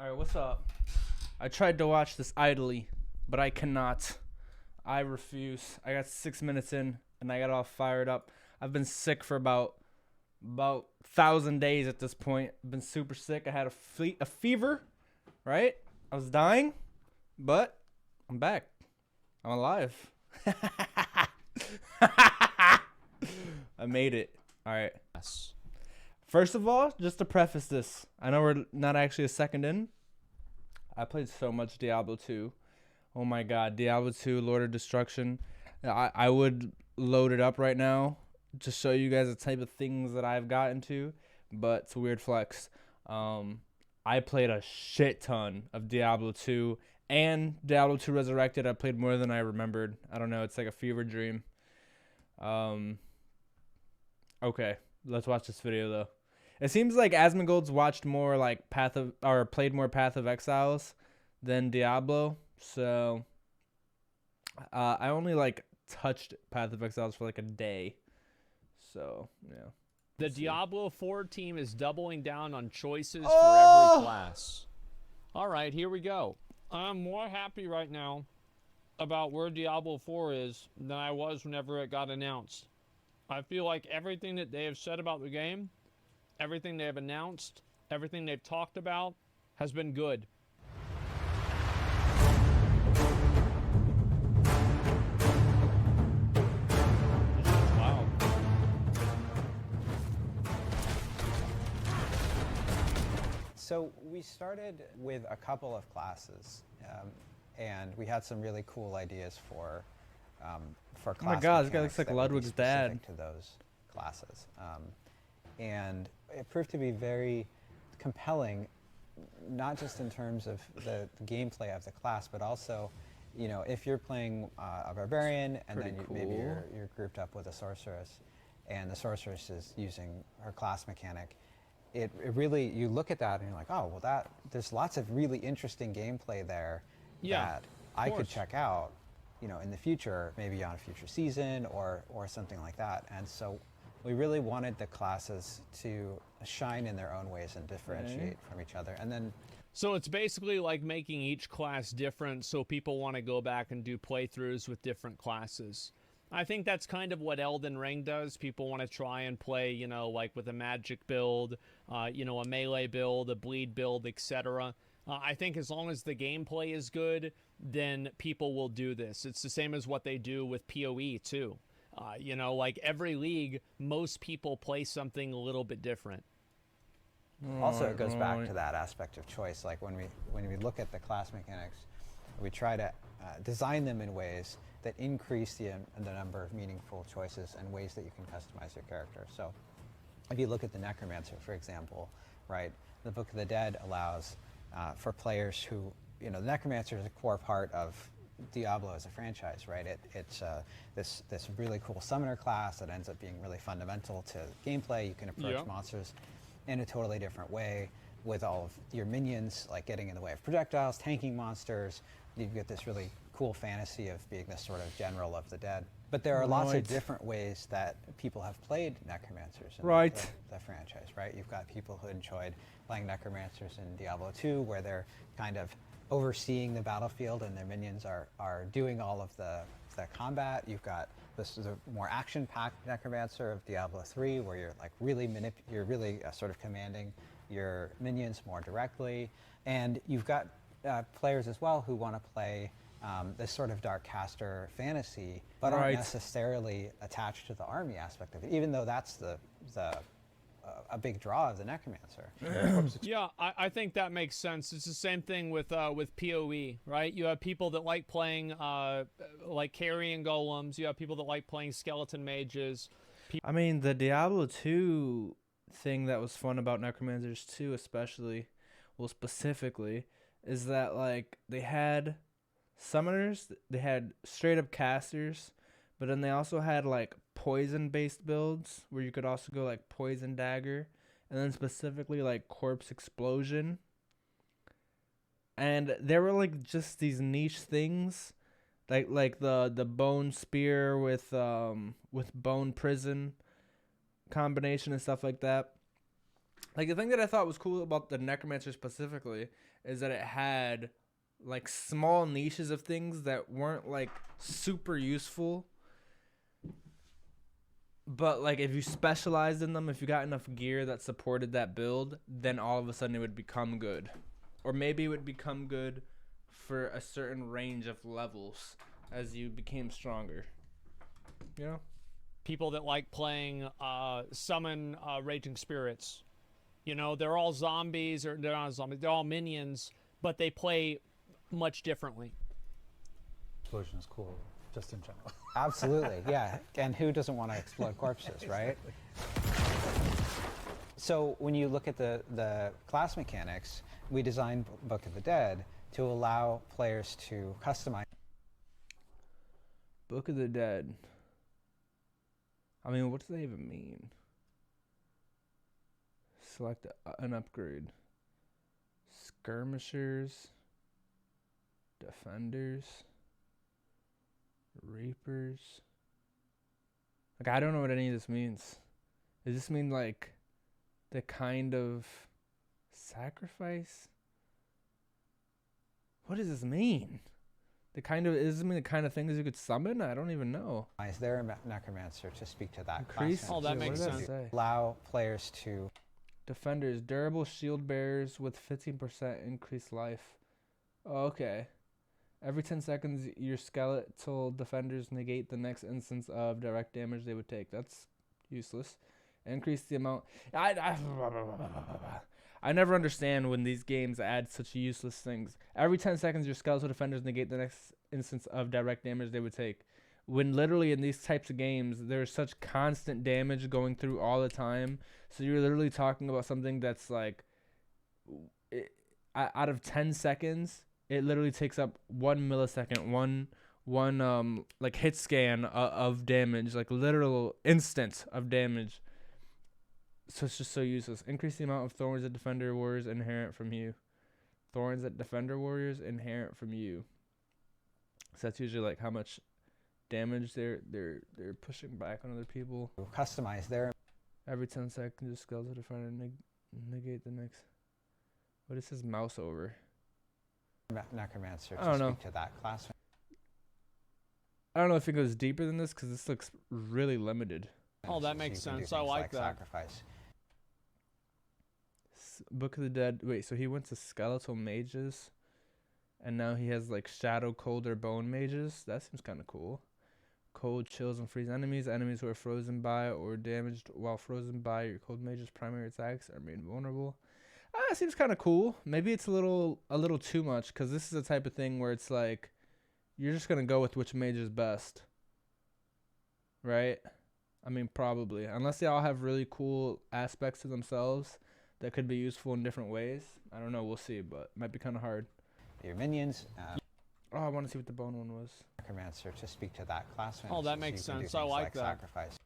Alright, what's up? I tried to watch this idly, but I cannot. I refuse. I got 6 minutes in, and I got all fired up. I've been sick for about 1,000 days at this point. I've been super sick. I had a fever, right? I was dying, but I'm back. I'm alive. I made it. All right. Yes. First of all, just to preface this, I know we're not actually a second in. I played so much Diablo 2. Oh my god, Diablo 2, Lord of Destruction. I would load it up right now to show you guys the type of things that I've gotten to, but it's a weird flex. I played a shit ton of Diablo 2 and Diablo 2 Resurrected. I played more than I remembered. I don't know, it's like a fever dream. Okay, let's watch this video though. It seems like Asmongold's watched more like played more Path of Exiles than Diablo. So I only like touched Path of Exiles for like a day. So yeah. The Diablo 4 team is doubling down on choices for every class. All right, here we go. I'm more happy right now about where Diablo 4 is than I was whenever it got announced. I feel like everything that they have said about the game, everything they have announced, everything they've talked about has been good. Wow. So we started with a couple of classes, and we had some really cool ideas for class. Oh my god, this guy looks like that would be Ludwig's dad. specific to those classes, and it proved to be very compelling, not just in terms of the gameplay of the class, but also, you know, if you're playing a barbarian and then maybe you're grouped up with a sorceress, and the sorceress is using her class mechanic. It really, you look at that and you're like, oh, well, there's lots of really interesting gameplay there that I could check out, you know, in the future, maybe on a future season or something like that. And so we really wanted the classes to shine in their own ways and differentiate from each other. And then, So it's basically like making each class different so people want to go back and do playthroughs with different classes. I think that's kind of what Elden Ring does. People want to try and play, you know, like with a magic build, you know, a melee build, a bleed build, etc. I think as long as the gameplay is good, then people will do this. It's the same as what they do with PoE too. You know, like every league, most people play something a little bit different. also it goes back to that aspect of choice. Like when we look at the class mechanics, we try to design them in ways that increase the number of meaningful choices and ways that you can customize your character. So if you look at the Necromancer, for example, right, the Book of the Dead allows for players who, you know, the Necromancer is a core part of Diablo as a franchise, right? It's this really cool summoner class that ends up being really fundamental to gameplay. You can approach monsters in a totally different way with all of your minions, like getting in the way of projectiles, tanking monsters. You get this really cool fantasy of being this sort of general of the dead. But there are lots of different ways that people have played Necromancers in the franchise, right? You've got people who enjoyed playing Necromancers in Diablo 2, where they're kind of overseeing the battlefield and their minions are doing all of the combat. You've got this is a more action-packed Necromancer of Diablo 3, where you're like really sort of commanding your minions more directly. And you've got players as well who want to play this sort of dark caster fantasy, but aren't necessarily attached to the army aspect of it, even though that's a big draw of the Necromancer. Yeah, I think that makes sense. It's the same thing with PoE, right? You have people that like playing like carrying golems. You have people that like playing skeleton mages. I mean, the Diablo 2 thing that was fun about Necromancers 2 especially, well, specifically, is that like they had summoners, they had straight up casters, but then they also had like poison based builds where you could also go like poison dagger, and then specifically like corpse explosion. And there were like just these niche things, like the bone spear with bone prison combination and stuff like that. Like, the thing that I thought was cool about the Necromancer specifically is that it had, like, small niches of things that weren't, like, super useful. But, like, if you specialized in them, if you got enough gear that supported that build, then all of a sudden it would become good. Or maybe it would become good for a certain range of levels as you became stronger. You know? People that like playing summon raging spirits. You know, they're all zombies, or they're not zombies, they're all minions, but they play much differently. Explosion is cool, just in general. Absolutely, yeah. And who doesn't want to explode corpses, right? So when you look at the class mechanics, we designed Book of the Dead to allow players to customize. Book of the Dead. I mean, what does that even mean? Select an upgrade. Skirmishers. Defenders. Reapers. Like, I don't know what any of this means. Does this mean, like, the kind of sacrifice? What does this mean? Does this mean the kind of things you could summon? I don't even know. Their necromancer to speak to that Increase. class. Oh, that What makes does sense. say? Allow players to Defenders, durable shield bearers with 15% increased life. Oh, okay. Every 10 seconds, your skeletal defenders negate the next instance of direct damage they would take. That's useless. Increase the amount. I never understand when these games add such useless things. Every 10 seconds, your skeletal defenders negate the next instance of direct damage they would take. When literally in these types of games, there's such constant damage going through all the time. So you're literally talking about something that's like, out of 10 seconds, it literally takes up 1 millisecond, one like hit scan of damage, like literal instant of damage. So it's just so useless. Increase the amount of thorns that defender warriors inherit from you. Thorns that defender warriors inherit from you. So that's usually like how much damage they're pushing back on other people. customize their Every 10 seconds, your skeletal defender negate the next. What is his mouse over? necromancer I to don't know. speak to that class. I don't know if it goes deeper than this because this looks really limited. Oh, that So makes you can do sense. I things like that. Sacrifice. Book of the Dead. Wait, so he went to skeletal mages, and now he has like shadow, cold, or bone mages. That seems kind of cool. Cold chills and freeze enemies. Enemies who are frozen by or damaged while frozen by your cold mage's primary attacks are made vulnerable. That seems kind of cool. Maybe it's a little too much because this is the type of thing where it's like you're just gonna go with which mage is best, right? I mean, probably, unless they all have really cool aspects to themselves that could be useful in different ways. I don't know. We'll see, but it might be kind of hard. Your minions. Oh, I want to see what the bone one was. Necromancer to speak to that class. Oh, that so makes you can do sense. I things like that. Sacrifice.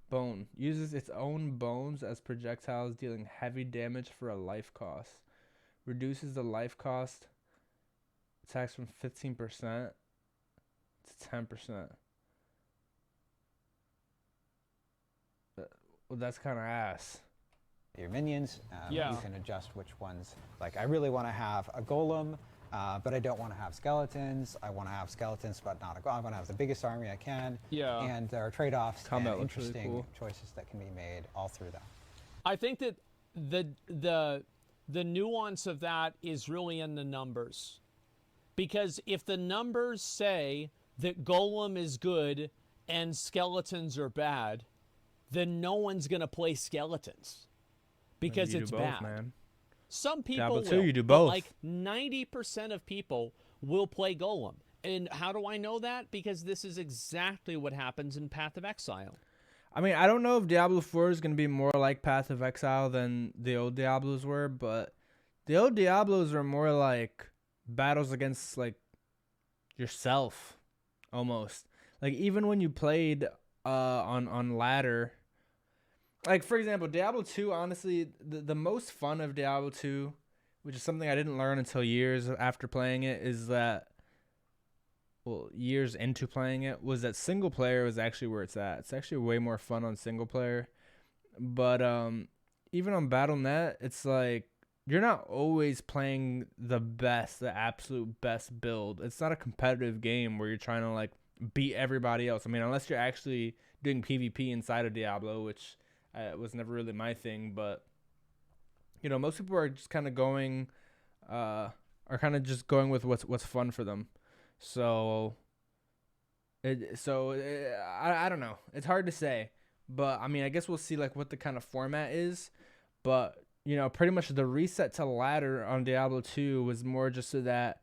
Bone. Uses its own bones as projectiles, dealing heavy damage for a life cost. Reduces the life cost. Attacks from 15% to 10%. Well, that's kind of ass. Your minions. Yeah. You can adjust which ones. Like, I really want to have a golem, but I don't want to have skeletons. I want to have skeletons, but not a golem. I want to have the biggest army I can. Yeah. And there are trade-offs Combat and looks really interesting cool. choices that can be made all through that. I think that the nuance of that is really in the numbers. Because if the numbers say that golem is good and skeletons are bad, then no one's going to play skeletons because You it's do both, bad. man. Some people Diablo will. 2, you do but both. like 90% of people will play golem. And how do I know that? Because this is exactly what happens in Path of Exile. I mean, I don't know if Diablo 4 is going to be more like Path of Exile than the old Diablos were, but the old Diablos were more like battles against, like, yourself, almost. Like, even when you played on ladder, like, for example, Diablo 2, honestly, the most fun of Diablo 2, which is something I didn't learn until years after playing it, is that, well, years into playing it, was that single player was actually where it's at. It's actually way more fun on single player. But even on Battle.net, it's like you're not always playing the absolute best build. It's not a competitive game where you're trying to like beat everybody else. I mean, unless you're actually doing PvP inside of Diablo, which was never really my thing. But you know, most people are just kind of going, with what's fun for them. So, I don't know. It's hard to say, but I mean, I guess we'll see like what the kind of format is. But you know, pretty much the reset to ladder on Diablo 2 was more just so that,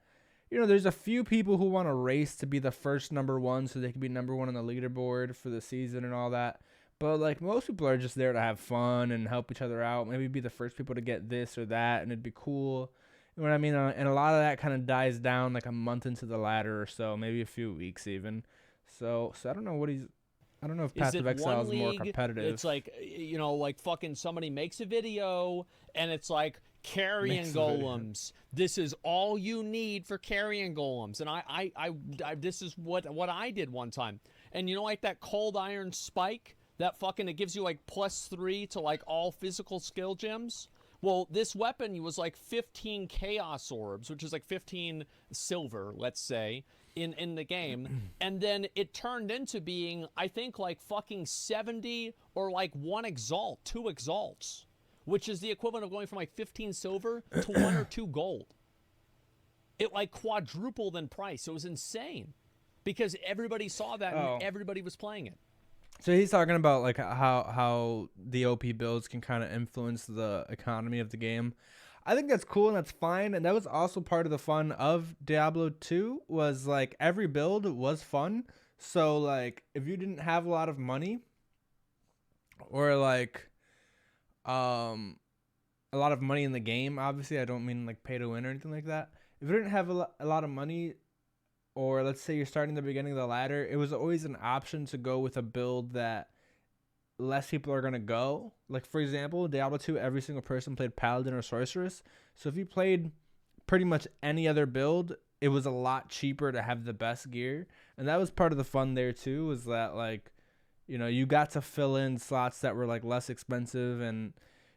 you know, there's a few people who want to race to be the first #1 so they can be #1 on the leaderboard for the season and all that. But like most people are just there to have fun and help each other out. Maybe be the first people to get this or that, and it'd be cool. You know what I mean? And a lot of that kind of dies down like a month into the ladder or so, maybe a few weeks even. So I don't know I don't know if Path of Exile is more competitive. It's like, you know, like fucking somebody makes a video and it's like carrion golems. This is all you need for carrion golems. And I this is what I did one time. And you know, like that cold iron spike, that fucking, it gives you like +3 to like all physical skill gems. Well, this weapon was like 15 chaos orbs, which is like 15 silver, let's say, in the game. And then it turned into being, I think, like fucking 70 or like 1 exalt, 2 exalts, which is the equivalent of going from like 15 silver to 1 or 2 gold. It like quadrupled in price. It was insane because everybody saw that and everybody was playing it. So he's talking about like how the OP builds can kind of influence the economy of the game. I think that's cool and that's fine. And that was also part of the fun of Diablo 2 was like every build was fun. So like if you didn't have a lot of money or like a lot of money in the game, obviously I don't mean like pay to win or anything like that. If you didn't have a lot of money, or let's say you're starting the beginning of the ladder, it was always an option to go with a build that less people are going to go. Like, for example, Diablo 2, every single person played Paladin or Sorceress. So if you played pretty much any other build, it was a lot cheaper to have the best gear. And that was part of the fun there, too, was that, like, you know, you got to fill in slots that were, like, less expensive. And,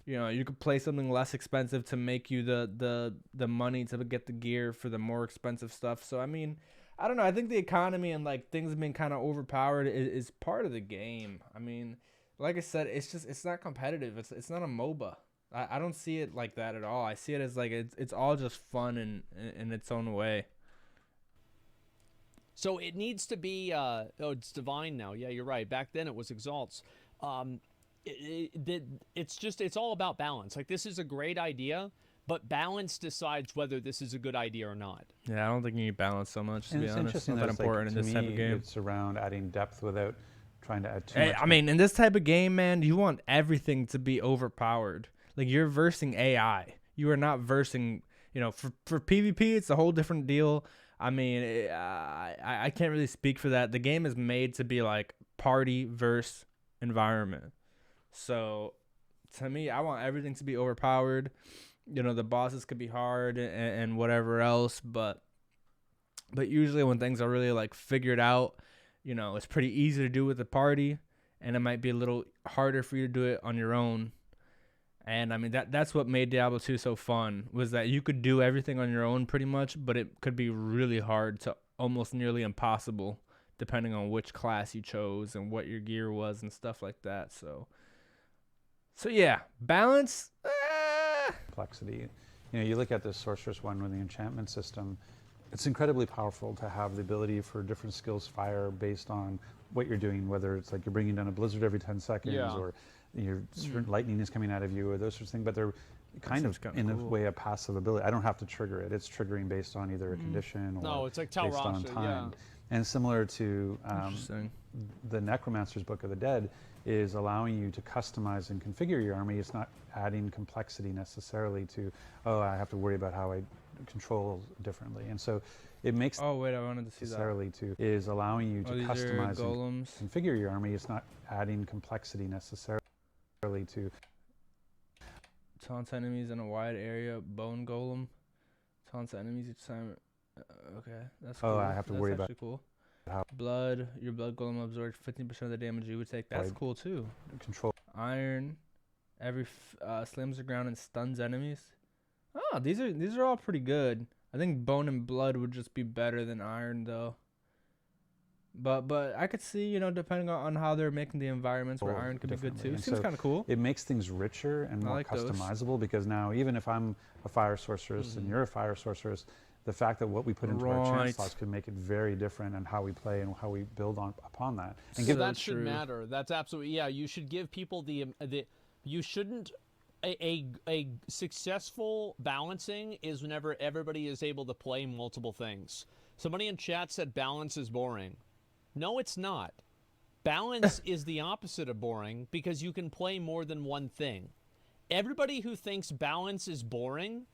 you know, you could play something less expensive to make you the money to get the gear for the more expensive stuff. So, I mean, I don't know. I think the economy and like things being kind of overpowered is part of the game. I mean, like I said, it's not competitive. It's not a MOBA. I don't see it like that at all. I see it as like it's all just fun in its own way. So it needs to be it's divine now. Yeah, you're right. Back then it was exalts. It's all about balance. Like this is a great idea, but balance decides whether this is a good idea or not. Yeah, I don't think you need balance so much, to be honest. It's not that that important in this type of game. It's around adding depth without trying to add too much. I mean, in this type of game, man, you want everything to be overpowered. Like, you're versing AI. You are not versing, you know, for PvP, it's a whole different deal. I mean, I can't really speak for that. The game is made to be, like, party versus environment. So, to me, I want everything to be overpowered. You know, the bosses could be hard and whatever else, but usually when things are really like figured out, you know, it's pretty easy to do with the party, and it might be a little harder for you to do it on your own. And I mean that's what made Diablo 2 so fun, was that you could do everything on your own pretty much, but it could be really hard to almost nearly impossible depending on which class you chose and what your gear was and stuff like that. So yeah, balance. Complexity. You know, you look at this Sorceress one with the enchantment system, it's incredibly powerful to have the ability for different skills fire based on what you're doing, whether it's like you're bringing down a blizzard every 10 seconds or your certain lightning is coming out of you or those sorts of things, but they're kind of in a way a passive ability. I don't have to trigger it. It's triggering based on either a condition or it's like based on time. And similar to the Necromancer's Book of the Dead is allowing you to customize and configure your army. It's not adding complexity necessarily to, I have to worry about how I control differently. And so it makes I wanted to see necessarily that. Is allowing you to customize and configure your army. It's not adding complexity necessarily to taunt enemies in a wide area. Bone Golem taunts enemies each time. Okay, that's cool. I have to worry about cool. Blood. Your blood golem absorbs 15% of the damage you would take. That's cool too. Control iron. slams the ground and stuns enemies. Oh, these are all pretty good. I think Bone and Blood would just be better than Iron though. But I could see, you know, depending on how they're making the environments, where Iron could be good too. And Seems so kind of cool. It makes things richer and more like those. customizable because now even if I'm a fire sorceress and you're a fire sorceress, the fact that what we put into our chance slots could make it very different in how we play and how we build upon that. And So that should matter. That's absolutely, yeah. You should give people you shouldn't. A successful balancing is whenever everybody is able to play multiple things. Somebody in chat said balance is boring. No, it's not. Balance is the opposite of boring because you can play more than one thing. Everybody who thinks balance is boring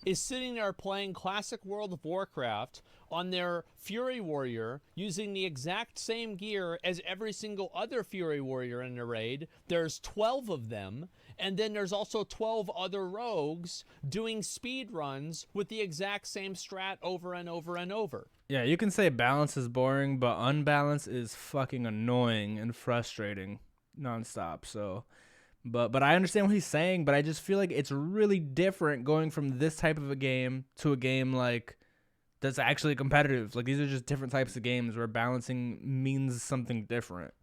is sitting there playing classic World of Warcraft on their Fury Warrior using the exact same gear as every single other Fury Warrior in the raid. There's 12 of them, and then there's also 12 other rogues doing speed runs with the exact same strat over and over and over. Yeah, you can say balance is boring, but unbalance is fucking annoying and frustrating nonstop. So, but I understand what he's saying, but I just feel like it's really different going from this type of a game to a game like that's actually competitive. Like these are just different types of games where balancing means something different.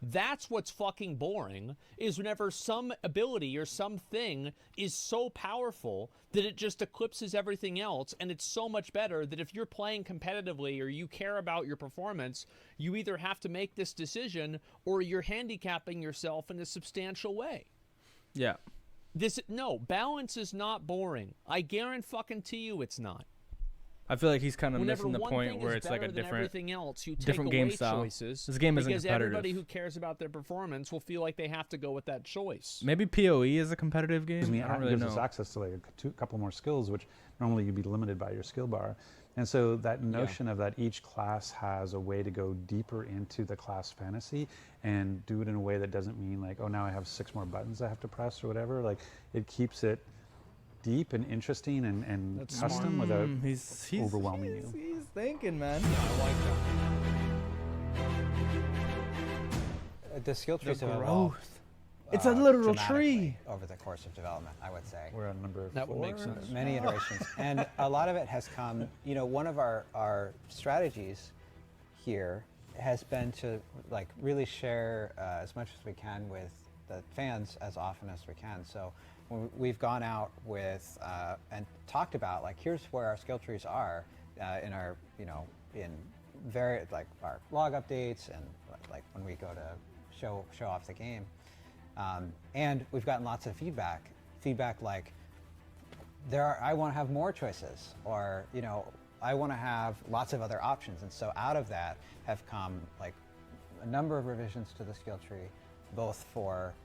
That's what's fucking boring, is whenever some ability or something is so powerful that it just eclipses everything else, and it's so much better that if you're playing competitively or you care about your performance, you either have to make this decision or you're handicapping yourself in a substantial way. Yeah. No, balance is not boring. I guarantee you it's not. I feel like he's kind of Whenever missing the one point thing where is it's like a better than different everything else, you take different away game style. choices. This game isn't because competitive. everybody who cares about their performance will feel like they have to go with that choice. Maybe PoE is a competitive game. I don't really gives know. us access to like a couple more skills, which normally you'd be limited by your skill bar. And so that notion of that each class has a way to go deeper into the class fantasy and do it in a way that doesn't mean like, oh, now I have 6 more buttons I have to press or whatever. Like it keeps it deep and interesting and custom without overwhelming you. He's thinking, man. I like that. The skill trees have growth. evolved. It's a literal dramatically tree. over the course of development, I would say. We're on number That would 4. make sense. Many iterations. And a lot of it has come, you know, one of our strategies here has been to like really share as much as we can with the fans as often as we can. So we've gone out with and talked about like here's where our skill trees are in our, you know, in very like our log updates and like when we go to show off the game. And we've gotten lots of feedback like I want to have more choices, or you know, I want to have lots of other options. And so out of that have come like a number of revisions to the skill tree, both for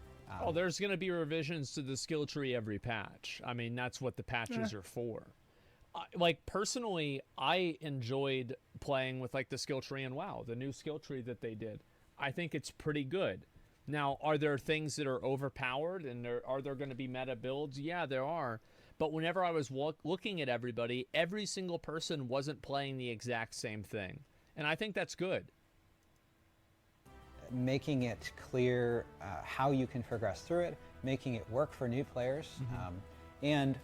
Oh, there's going to be revisions to the skill tree every patch. I mean, that's what the patches are for. Like, personally, I enjoyed playing with, like, the skill tree in WoW, the new skill tree that they did. I think it's pretty good. Now, are there things that are overpowered, and are there going to be meta builds? Yeah, there are. But whenever I was looking at everybody, every single person wasn't playing the exact same thing. And I think that's good. Making it clear how you can progress through it, making it work for new players, and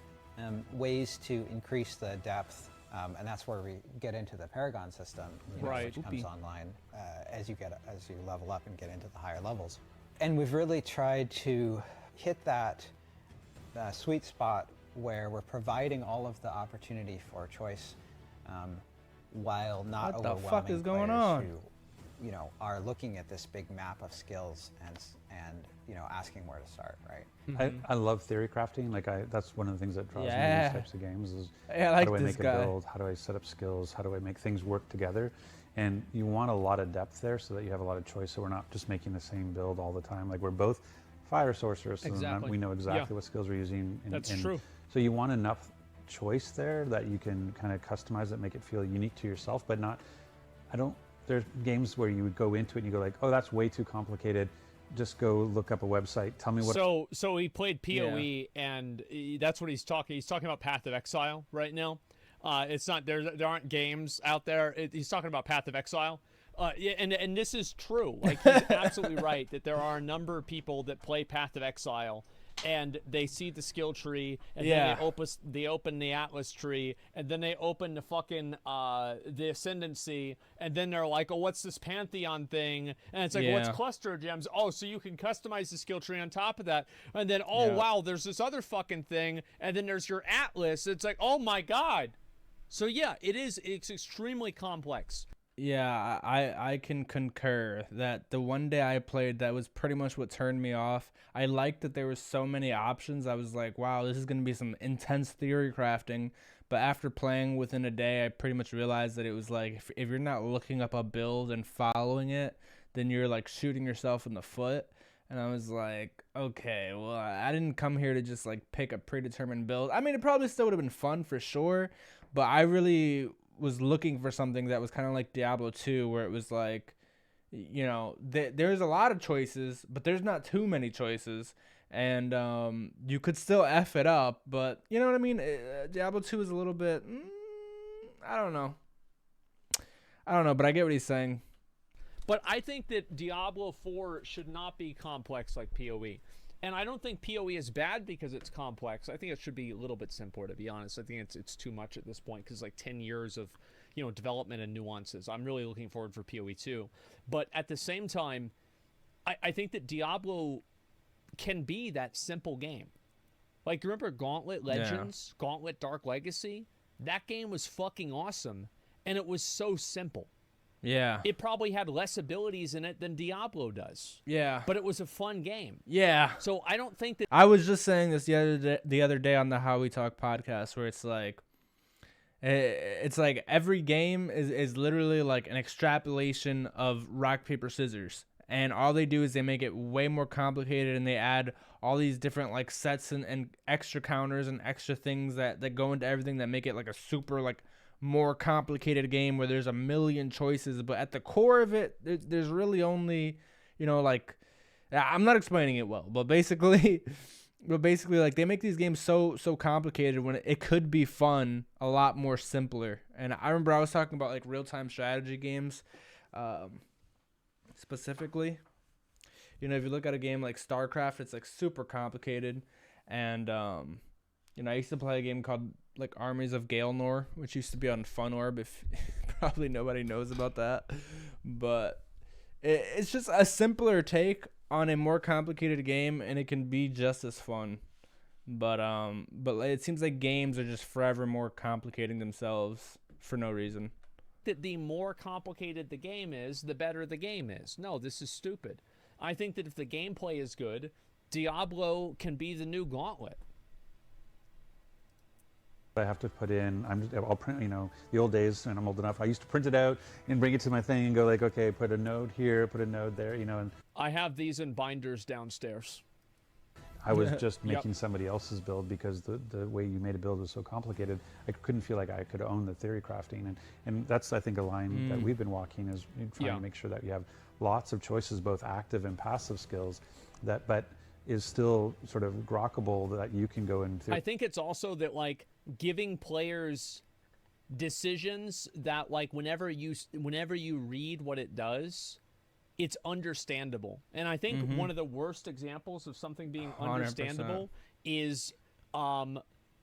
ways to increase the depth, and that's where we get into the Paragon system, which comes online as you level up and get into the higher levels. And we've really tried to hit that sweet spot where we're providing all of the opportunity for choice, while not what the overwhelming fuck is going players on? who, you know, are looking at this big map of skills and you know, asking where to start, right? I love theory crafting. Like that's one of the things that draws me to Yeah. these types of games is Yeah, I like how do I this make guy. a build? How do I set up skills? How do I make things work together? And you want a lot of depth there so that you have a lot of choice. So we're not just making the same build all the time. Like we're both fire sorcerers, so Exactly. we know exactly Yeah. what skills we're using. That's true. So you want enough choice there that you can kind of customize it, make it feel unique to yourself, but not. There's games where you would go into it and you go like, oh, that's way too complicated. Just go look up a website. Tell me what. So he played PoE, and that's what he's talking. He's talking about Path of Exile right now. It's not there aren't games out there. He's talking about Path of Exile. Yeah, and this is true. Like he's absolutely right that there are a number of people that play Path of Exile, and they see the skill tree, and Yeah. then they open the Atlas tree, and then they open the fucking the Ascendancy, and then they're like, oh, what's this Pantheon thing? And it's like, what's Yeah. cluster gems? Oh, so you can customize the skill tree on top of that, and then oh Yeah. wow, there's this other fucking thing, and then there's your Atlas. It's like, oh my god. So yeah, it's extremely complex. Yeah, I can concur that the one day I played, that was pretty much what turned me off. I liked that there was so many options. I was like, wow, this is going to be some intense theory crafting. But after playing within a day, I pretty much realized that it was like, if you're not looking up a build and following it, then you're like shooting yourself in the foot. And I was like, okay, well, I didn't come here to just like pick a predetermined build. I mean, it probably still would have been fun for sure, but I really was looking for something that was kind of like Diablo 2, where it was like, you know, there's a lot of choices, but there's not too many choices, and you could still F it up, but you know what I mean? Diablo 2 is a little bit, I don't know, but I get what he's saying. But I think that Diablo 4 should not be complex like PoE. And I don't think PoE is bad because it's complex. I think it should be a little bit simpler, to be honest. I think it's too much at this point, because like 10 years of, you know, development and nuances. I'm really looking forward for PoE 2. But at the same time, I think that Diablo can be that simple game. Like, remember Gauntlet Legends, Gauntlet Dark Legacy? That game was fucking awesome, and it was so simple. Yeah. It probably had less abilities in it than Diablo does. Yeah. But it was a fun game. Yeah. So I don't think that... I was just saying this the other day on the How We Talk podcast, where it's like every game is literally like an extrapolation of rock, paper, scissors. And all they do is they make it way more complicated, and they add all these different like sets and extra counters and extra things that go into everything that make it like a super like more complicated game where there's a million choices. But at the core of it, there's really only, you know, like, I'm not explaining it well, but basically like they make these games so complicated when it could be fun a lot more simpler. And I remember I was talking about like real-time strategy games, specifically. You know, if you look at a game like StarCraft, it's like super complicated. And you know, I used to play a game called like Armies of Gaelnor, which used to be on FunOrb, if probably nobody knows about that. But it's just a simpler take on a more complicated game, and it can be just as fun. But it seems like games are just forever more complicating themselves for no reason. that the more complicated the game is, the better the game is. No, this is stupid. I think that if the gameplay is good, Diablo can be the new Gauntlet. I have to put in, I'll print, you know, the old days, and I'm old enough, I used to print it out and bring it to my thing and go like, okay, put a node here, put a node there, you know. And I have these in binders downstairs. I was just making somebody else's build because the way you made a build was so complicated. I couldn't feel like I could own the theory crafting. And that's, I think, a line that we've been walking, is trying to make sure that you have lots of choices, both active and passive skills, that but is still sort of grokkable, that you can go in. I think it's also that, like, giving players decisions that, like, whenever you read what it does, it's understandable. And I think one of the worst examples of something being understandable 100%. Is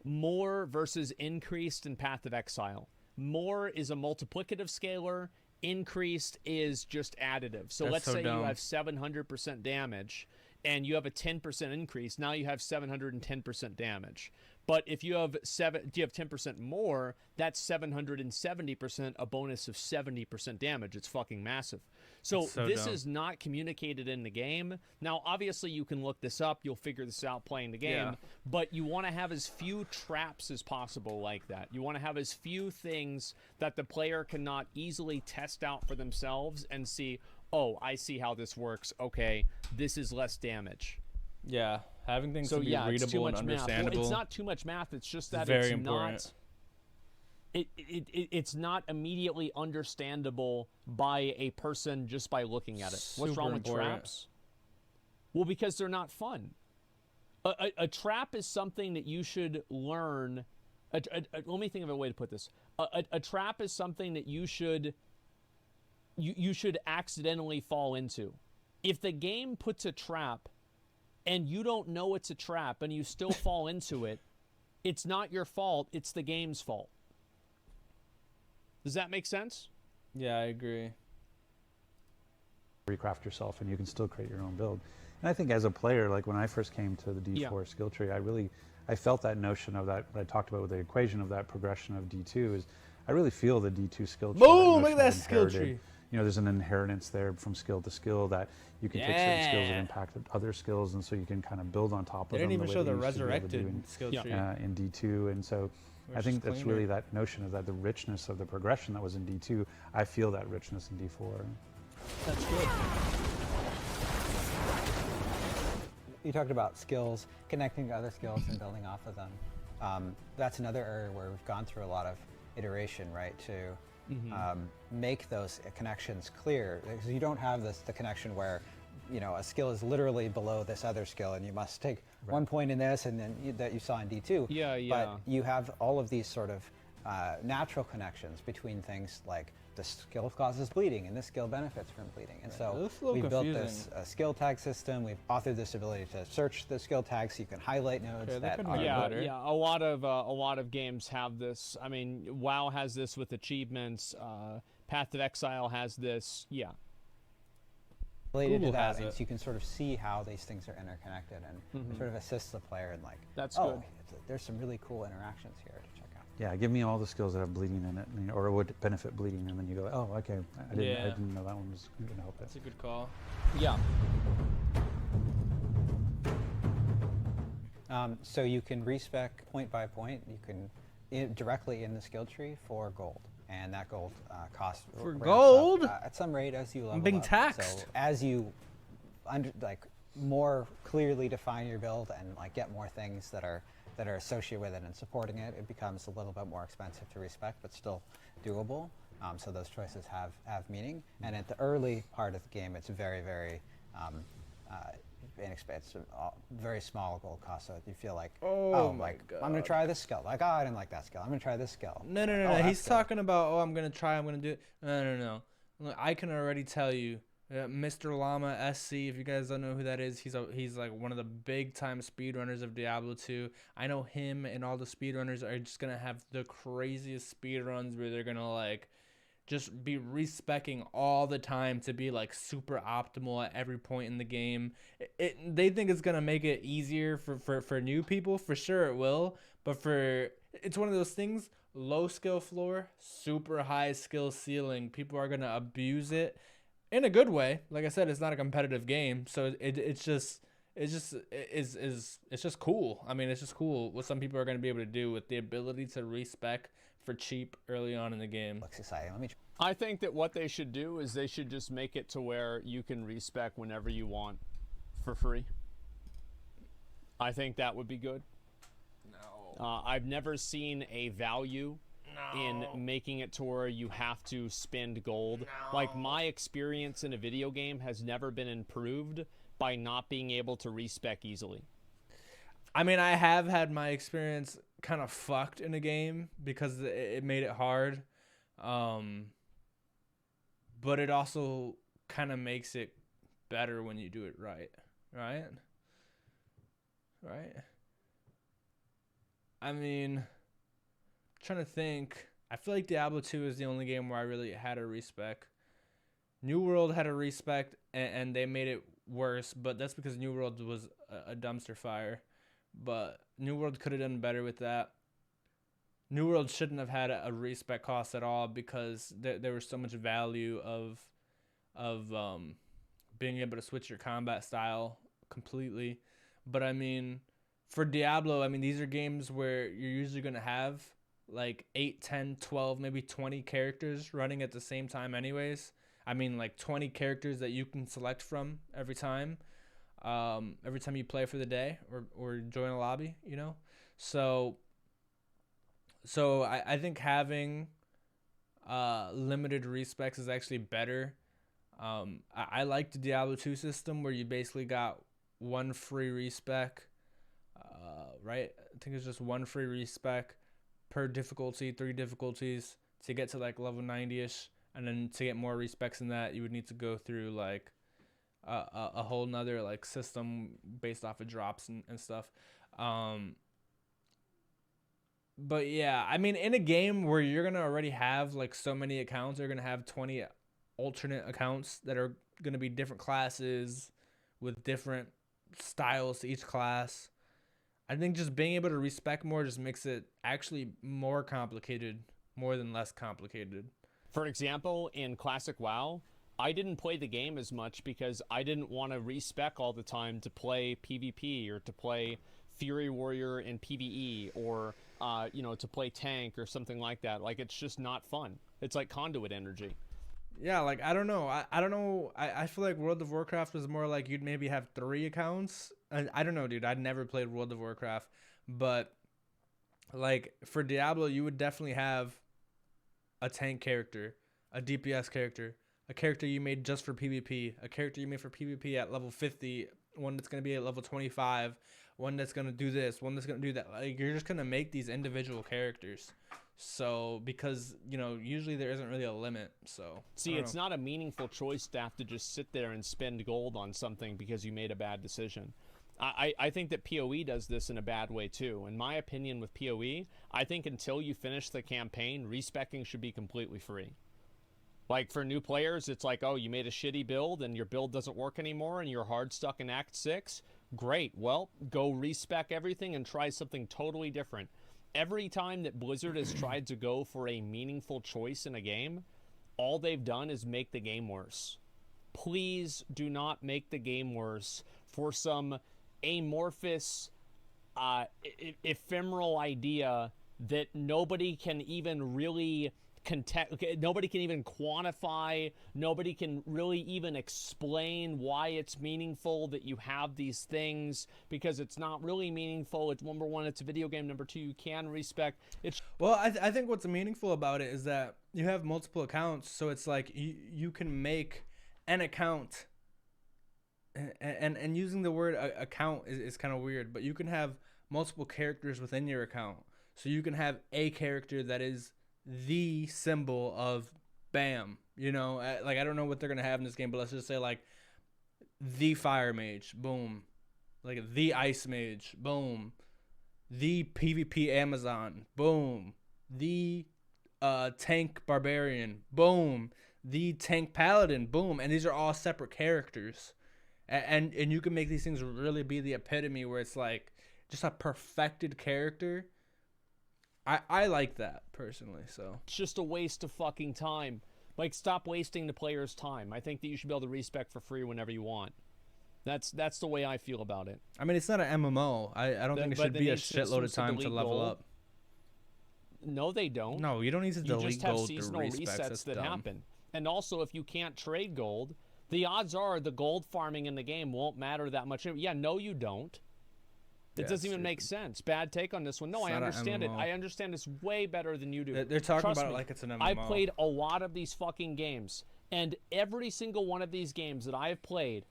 more versus increased in Path of Exile. More is a multiplicative scalar, increased is just additive. So let's say you have 700% damage and you have a 10% increase, now you have 710% damage. But if you have 10% more, that's 770%, a bonus of 70% damage. It's fucking massive. So this is not communicated in the game. Now, obviously, you can look this up. You'll figure this out playing the game. Yeah. But you want to have as few traps as possible like that. You want to have as few things that the player cannot easily test out for themselves and see, oh, I see how this works. Okay, this is less damage. Yeah, having things to be readable and understandable. Well, it's not too much math. It's just that very important. It's not immediately understandable by a person just by looking at it. What's wrong with traps? Well, because they're not fun. A trap is something that you should learn. Let me think of a way to put this. A trap is something that you should accidentally fall into. If the game puts a trap and you don't know it's a trap and you still fall into it, it's not your fault, it's the game's fault. Does that make sense? Yeah, I agree. Recraft yourself and you can still create your own build. And I think as a player, like when I first came to the D4 skill tree, I felt that notion of that, what I talked about with the equation of that progression of D2 is, I really feel the D2 skill tree. Boom, look at that skill tree. You know, there's an inheritance there from skill to skill that you can take certain skills that impact other skills, and so you can kind of build on top of them. They didn't even show the way that you used to be able to do resurrected skill tree. in D2, and so I think that's really that notion of that, the richness of the progression that was in D2. I feel that richness in D4. That's good. You talked about skills, connecting to other skills and building off of them. That's another area where we've gone through a lot of iteration, right, to make those connections clear. Because you don't have the connection where, you know, a skill is literally below this other skill and you must take 1 point in this and then that you saw in D2. Yeah, yeah. But you have all of these sort of natural connections between things like the skill causes bleeding and this skill benefits from bleeding. And so we built this skill tag system. We've authored this ability to search the skill tags so you can highlight nodes that are yeah. A lot of games have this. I mean, WoW has this with achievements. Path of Exile has this. Yeah. Related to that, and so you can sort of see how these things are interconnected and sort of assist the player in like, that's oh, good. There's some really cool interactions here to check out. Yeah, give me all the skills that have bleeding in it, or would benefit bleeding, and then you go, oh, okay, I didn't know that one was going to help it. That's a good call. Yeah. So you can respec point by point. You can directly in the skill tree for gold, and that gold cost for ramps gold up, at some rate as you level I'm being up. taxed. So as you more clearly define your build and like get more things that are associated with it and supporting it, it becomes a little bit more expensive to respec, but still doable. So those choices have meaning. And at the early part of the game, it's very, very inexpensive, very small gold cost. So you feel like, oh my like God. I'm gonna try this skill. Like, oh, I didn't like that skill. I'm gonna try this skill. No. He's talking about, I'm gonna try. I'm gonna do it. No. Look, I can already tell you. Mr. Llama SC, if you guys don't know who that is, he's like one of the big time speedrunners of Diablo 2. I know him and all the speedrunners are just gonna have the craziest speedruns where they're gonna like just be respecking all the time to be like super optimal at every point in the game. They think it's gonna make it easier for new people. For sure it will, but it's one of those things, low skill floor, super high skill ceiling. People are gonna abuse it. In a good way. Like I said, it's not a competitive game, so it's just cool. I mean, it's just cool what some people are going to be able to do with the ability to respec for cheap early on in the game. Looks exciting. I think that what they should do is they should just make it to where you can respec whenever you want for free. I think that would be good. No. I've never seen a value in making it to where you have to spend gold. Like, my experience in a video game has never been improved by not being able to respec easily. I mean, I have had my experience kind of fucked in a game because it made it hard. But it also kind of makes it better when you do it right. Right? I mean, trying to think. I feel like Diablo 2 is the only game where I really had a respec. New World had a respec, and they made it worse, but that's because New World was a dumpster fire. But New World could have done better with that. New World shouldn't have had a respec cost at all because there was so much value of being able to switch your combat style completely. But I mean, for Diablo, I mean, these are games where you're usually going to have like 8, 10, 12, maybe 20 characters running at the same time anyways. I mean, like 20 characters that you can select from every time you play for the day or join a lobby, you know? So I think having limited respecs is actually better. I like the Diablo 2 system where you basically got one free respec, right? I think it's just one free respec per difficulty, 3 difficulties to get to like level 90-ish. And then to get more respecs than that, you would need to go through like a whole nother like system based off of drops and stuff. But yeah, I mean, in a game where you're gonna already have like so many accounts, you're gonna have 20 alternate accounts that are gonna be different classes with different styles to each class. I think just being able to respec more just makes it actually more complicated more than less complicated. For example, in Classic WoW, I didn't play the game as much because I didn't want to respec all the time to play PvP or to play Fury Warrior in PvE or, to play tank or something like that. Like, it's just not fun. It's like conduit energy. Yeah, like, I don't know. I don't know. I feel like World of Warcraft was more like you'd maybe have 3 accounts. I don't know, dude. I'd never played World of Warcraft. But, like, for Diablo, you would definitely have a tank character, a DPS character, a character you made just for PvP, a character you made for PvP at level 50, one that's going to be at level 25, one that's going to do this, one that's going to do that. Like, you're just going to make these individual characters. So, because, usually there isn't really a limit. So, see, it's not a meaningful choice to have to just sit there and spend gold on something because you made a bad decision. I think that PoE does this in a bad way too. In my opinion with PoE, I think until you finish the campaign, respecking should be completely free. Like for new players, it's like, oh, you made a shitty build and your build doesn't work anymore and you're hard stuck in Act 6. Great. Well, go respec everything and try something totally different. Every time that Blizzard has tried to go for a meaningful choice in a game, all they've done is make the game worse. Please do not make the game worse for some amorphous, ephemeral idea that nobody can even really nobody can even quantify, nobody can really even explain why it's meaningful that you have these things, because it's not really meaningful. It's number one, it's a video game. Number two, you can respect it's. Well, I think what's meaningful about it is that you have multiple accounts, so it's like you can make an account. And using the word account is kind of weird, but you can have multiple characters within your account. So you can have a character that is the symbol of BAM. Like, I don't know what they're going to have in this game, but let's just say, like, the Fire Mage, boom. Like, the Ice Mage, boom. The PvP Amazon, boom. The Tank Barbarian, boom. The Tank Paladin, boom. And these are all separate characters. And you can make these things really be the epitome where it's like just a perfected character. I like that personally. So it's just a waste of fucking time. Like, stop wasting the player's time. I think that you should be able to respec for free whenever you want. That's the way I feel about it. I mean, it's not an MMO. I don't think it should be a shitload of time to level gold. up. No, they don't. No, you don't need to delete You just have gold seasonal through respecs. resets That's that dumb. happen. And also, if you can't trade gold, the odds are the gold farming in the game won't matter that much. Yeah, no, you don't. It doesn't even make sense. Bad take on this one. No, I understand it. I understand it's way better than you do. They're talking Trust about me, it like it's an MMO. I've played a lot of these fucking games. And every single one of these games that I've played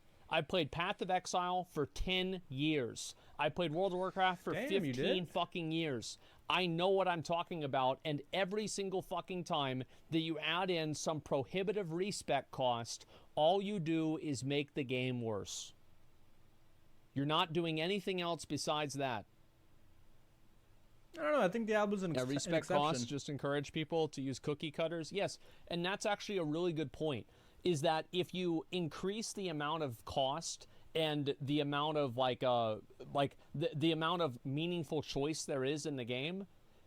Path of Exile for 10 years. I played World of Warcraft for 15 fucking years. I know what I'm talking about, and every single fucking time that you add in some prohibitive respec cost, all you do is make the game worse. You're not doing anything else besides that. I don't know. I think Diablo's an respec costs just encourage people to use cookie cutters. Yes, and that's actually a really good point, is that if you increase the amount of cost and the amount of the amount of meaningful choice there is in the game,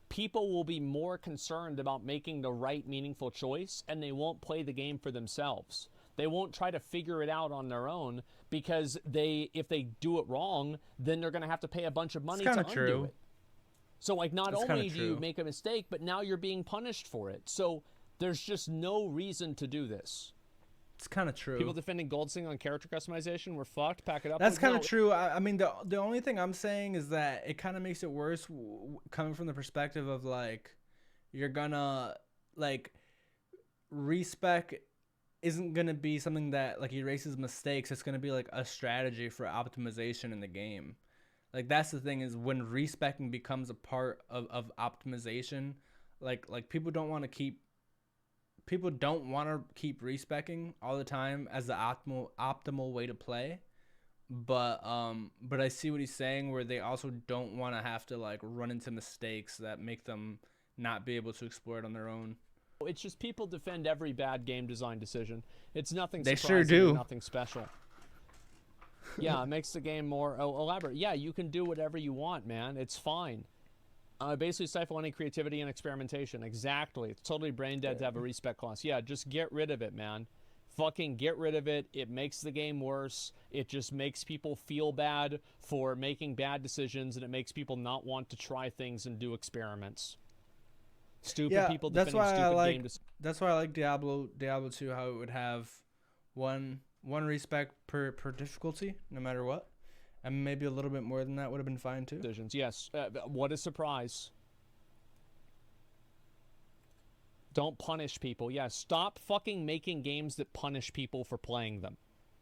people will be more concerned about making the right meaningful choice, and they won't play the game for themselves. They won't try to figure it out on their own, because if they do it wrong, then they're going to have to pay a bunch of money to undo it. So, like, not only do you make a mistake, but now you're being punished for it. So there's just no reason to do this. It's kind of true. People defending Goldsing on character customization, we're fucked. Pack it up. That's kind of true. I mean, the only thing I'm saying is that it kind of makes it worse coming from the perspective of, like, you're gonna, like, respec isn't gonna be something that, like, erases mistakes. It's gonna be like a strategy for optimization in the game. Like, that's the thing, is when respecing becomes a part of optimization, like people don't want to keep people don't want to keep respecing all the time as the optimal way to play. But I see what he's saying, where they also don't want to have to like run into mistakes that make them not be able to explore it on their own. It's just people defend every bad game design decision. It's nothing They surprising sure do. or nothing special. Yeah, it makes the game more elaborate. Yeah, you can do whatever you want, man. It's fine. Basically stifle any creativity and experimentation. Exactly. It's totally brain dead to have a respec class. Yeah, just get rid of it, man. Fucking get rid of it. It makes the game worse. It just makes people feel bad for making bad decisions, and it makes people not want to try things and do experiments. Stupid people defending stupid game decisions. That's why I like Diablo 2, how it would have one respec per difficulty, no matter what. And maybe a little bit more than that would have been fine too. Decisions. Yes. What a surprise. Don't punish people. Yeah, stop fucking making games that punish people for playing them.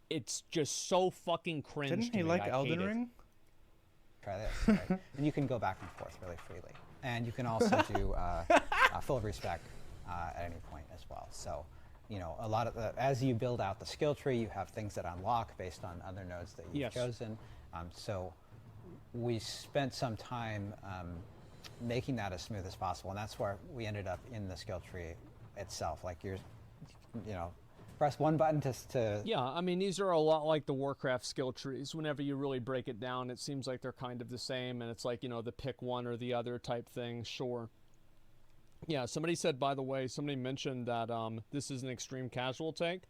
It's just so fucking cringe. Didn't he like Elden Ring? Try this, right? And you can go back and forth really freely. And you can also do full respec at any point as well. So, you know, a lot of as you build out the skill tree, you have things that unlock based on other nodes that you've chosen. So we spent some time making that as smooth as possible, and that's where we ended up in the skill tree itself. Like you know, press one button to... Yeah, I mean, these are a lot like the Warcraft skill trees. Whenever you really break it down, it seems like they're kind of the same, and it's like, you know, the pick one or the other type thing, sure. Yeah, somebody said, by the way, somebody mentioned that this is an extreme casual take.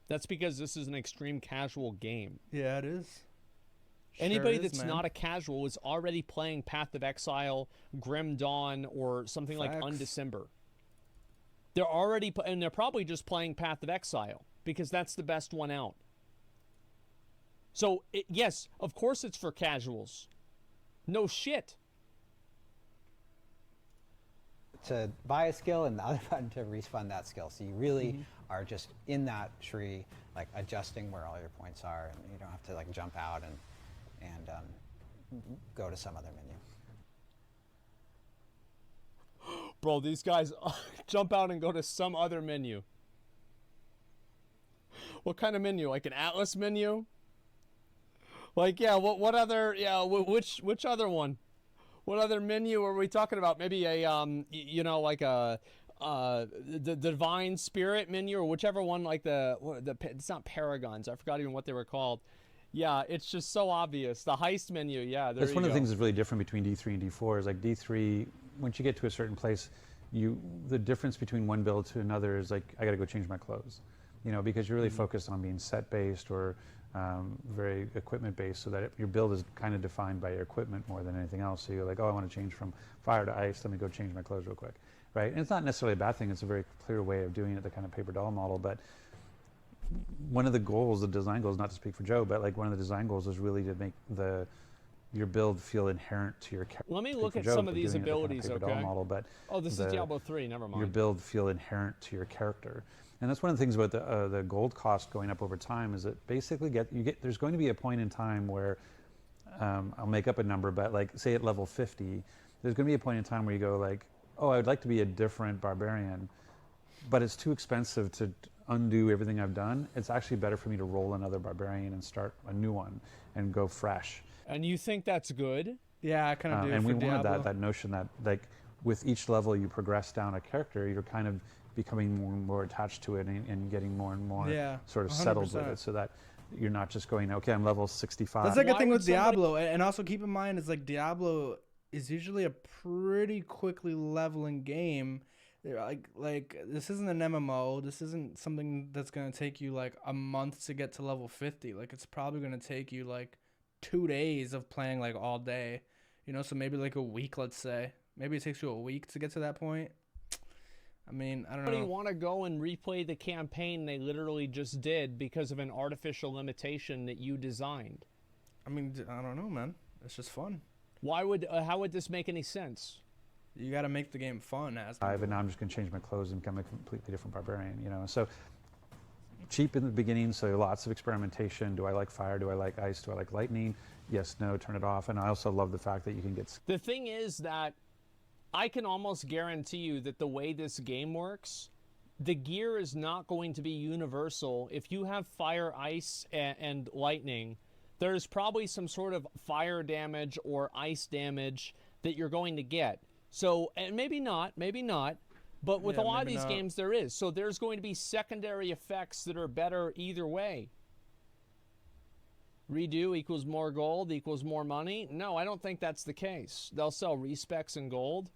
That's because this is an extreme casual game. Yeah, it is. Anybody that's not a casual is already playing Path of Exile, Grim Dawn, or something like Undecember. They're already, and they're probably just playing Path of Exile because that's the best one out. So, yes, of course it's for casuals. No shit. To buy a skill and the other button to respawn that skill. So you really are just in that tree, like adjusting where all your points are, and you don't have to like jump out and go to some other menu. Bro, these guys jump out and go to some other menu. What kind of menu? Like an Atlas menu? Like, yeah, what other, yeah, which other one? What other menu are we talking about? Maybe a, you know, like the Divine Spirit menu, or whichever one, like it's not Paragons. I forgot even what they were called. Yeah, it's just so obvious. The heist menu, yeah, that's one of the things that's really different between D3 and D4 is like D3, once you get to a certain place, the difference between one build to another is like, I gotta go change my clothes. You know, because you're really focused on being set-based or very equipment-based, so that your build is kind of defined by your equipment more than anything else. So you're like, oh, I want to change from fire to ice, let me go change my clothes real quick, right? And it's not necessarily a bad thing, it's a very clear way of doing it, the kind of paper doll model, but one of the goals, the design goals, not to speak for Joe, but like one of the design goals is really to make your build feel inherent to your character. Let me look at some of these abilities, okay? Model, but oh, this is Diablo 3, never mind. Your build feel inherent to your character. And that's one of the things about the gold cost going up over time is that basically there's going to be a point in time where, I'll make up a number, but like say at level 50, there's going to be a point in time where you go like, oh, I would like to be a different barbarian, but it's too expensive to undo everything I've done. It's actually better for me to roll another barbarian and start a new one and go fresh. And you think that's good? Yeah, I kind of do. And we wanted Diablo. that notion that like with each level you progress down a character, you're kind of becoming more and more attached to it and getting more and more sort of 100%. Settled with it, so that you're not just going, okay, I'm level 65. That's like a thing with Diablo, and also keep in mind is like Diablo is usually a pretty quickly leveling game. Like this isn't an MMO. This isn't something that's gonna take you like a month to get to level 50. Like it's probably gonna take you like 2 days of playing like all day, you know. So maybe like a week, let's say. Maybe it takes you a week to get to that point. I mean, I don't know. Somebody want to go and replay the campaign they literally just did because of an artificial limitation that you designed. I mean, I don't know, man. It's just fun. Why would how would this make any sense? You got to make the game fun. But now I'm just going to change my clothes and become a completely different barbarian, you know. So cheap in the beginning, so lots of experimentation. Do I like fire? Do I like ice? Do I like lightning? Yes, no, turn it off. And I also love the fact that you can get... The thing is that I can almost guarantee you that the way this game works, the gear is not going to be universal. If you have fire, ice, and lightning, there's probably some sort of fire damage or ice damage that you're going to get. So, and maybe not, but with a lot of these games there is. So there's going to be secondary effects that are better either way. Redo equals more gold equals more money? No, I don't think that's the case. They'll sell respecs and gold.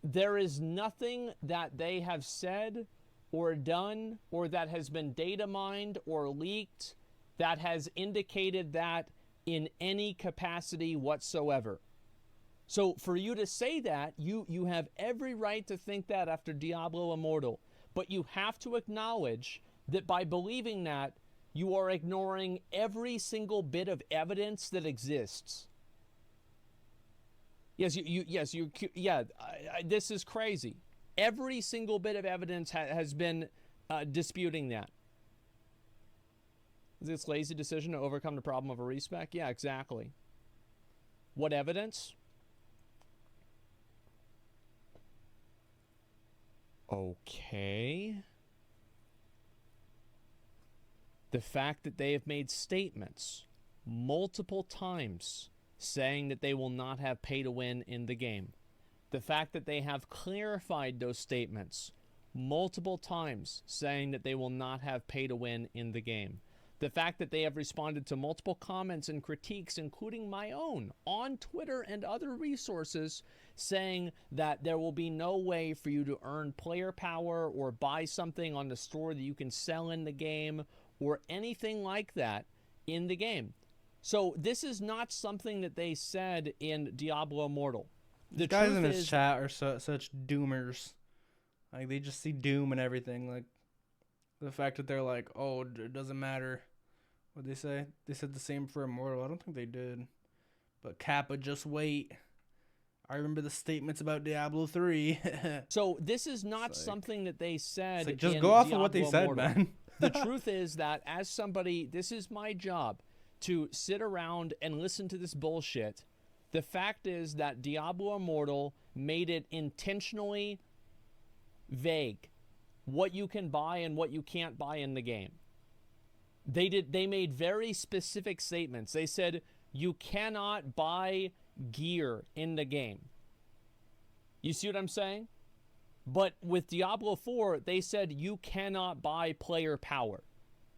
There is nothing that they have said or done or that has been data mined or leaked that has indicated that in any capacity whatsoever. So for you to say that, you have every right to think that after Diablo Immortal. But you have to acknowledge that by believing that, you are ignoring every single bit of evidence that exists. Yes, this is crazy. Every single bit of evidence has been disputing that. Is this lazy decision to overcome the problem of a respec? Yeah, exactly. What evidence? Okay. The fact that they have made statements multiple times saying that they will not have pay to win in the game. The fact that they have clarified those statements multiple times saying that they will not have pay to win in the game. The fact that they have responded to multiple comments and critiques, including my own, on Twitter and other resources, saying that there will be no way for you to earn player power or buy something on the store that you can sell in the game or anything like that in the game. So this is not something that they said in Diablo Immortal. The guys in his chat are such doomers. Like, they just see doom and everything. Like, the fact that they're like, oh, it doesn't matter. What'd they say? They said the same for Immortal. I don't think they did. But Kappa, just wait. I remember the statements about Diablo 3. So this is not something that they said. Like, just go off of what they said, man. The truth is that as somebody, this is my job, to sit around and listen to this bullshit. The fact is that Diablo Immortal made it intentionally vague what you can buy and what you can't buy in the game. They made very specific statements. They said you cannot buy gear in the game. You see what I'm saying? But with Diablo 4, they said you cannot buy player power.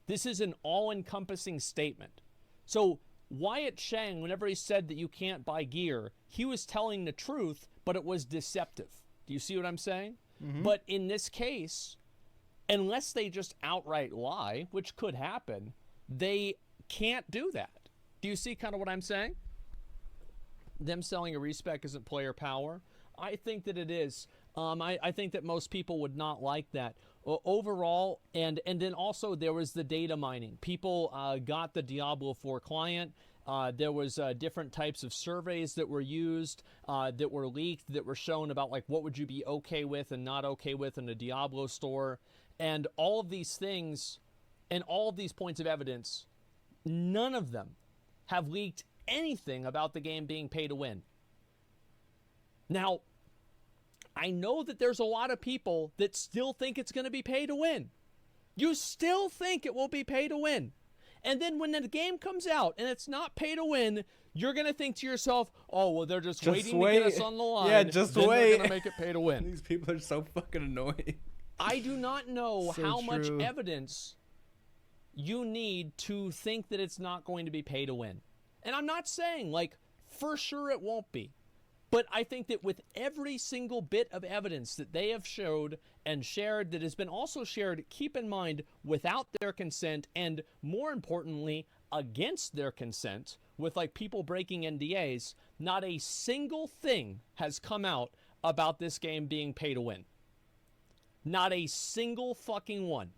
This is an all-encompassing statement. So Wyatt Shang, whenever he said that you can't buy gear, he was telling the truth, but it was deceptive. Do you see what I'm saying? Mm-hmm. But in this case, unless they just outright lie, which could happen, they can't do that. Do you see kind of what I'm saying? Them selling a respec isn't player power. I think that it is. I think that most people would not like that. Overall, and then also there was the data mining. People got the Diablo 4 client. There was different types of surveys that were used, that were leaked, that were shown about like what would you be okay with and not okay with in the Diablo store. And all of these things and all of these points of evidence, none of them have leaked anything about the game being pay to win. Now, I know that there's a lot of people that still think it's going to be pay to win. You still think it will be pay to win. And then when the game comes out and it's not pay to win, you're going to think to yourself, oh, well, they're just waiting to get us on the line. Yeah, just then wait. They're going to make it pay to win. These people are so fucking annoying. I do not know So how much true. evidence you need to think that it's not going to be pay to win. And I'm not saying, like, for sure it won't be. But I think that with every single bit of evidence that they have showed and shared that has been also shared, keep in mind, without their consent and, more importantly, against their consent, with like people breaking NDAs, not a single thing has come out about this game being pay to win. Not a single fucking one.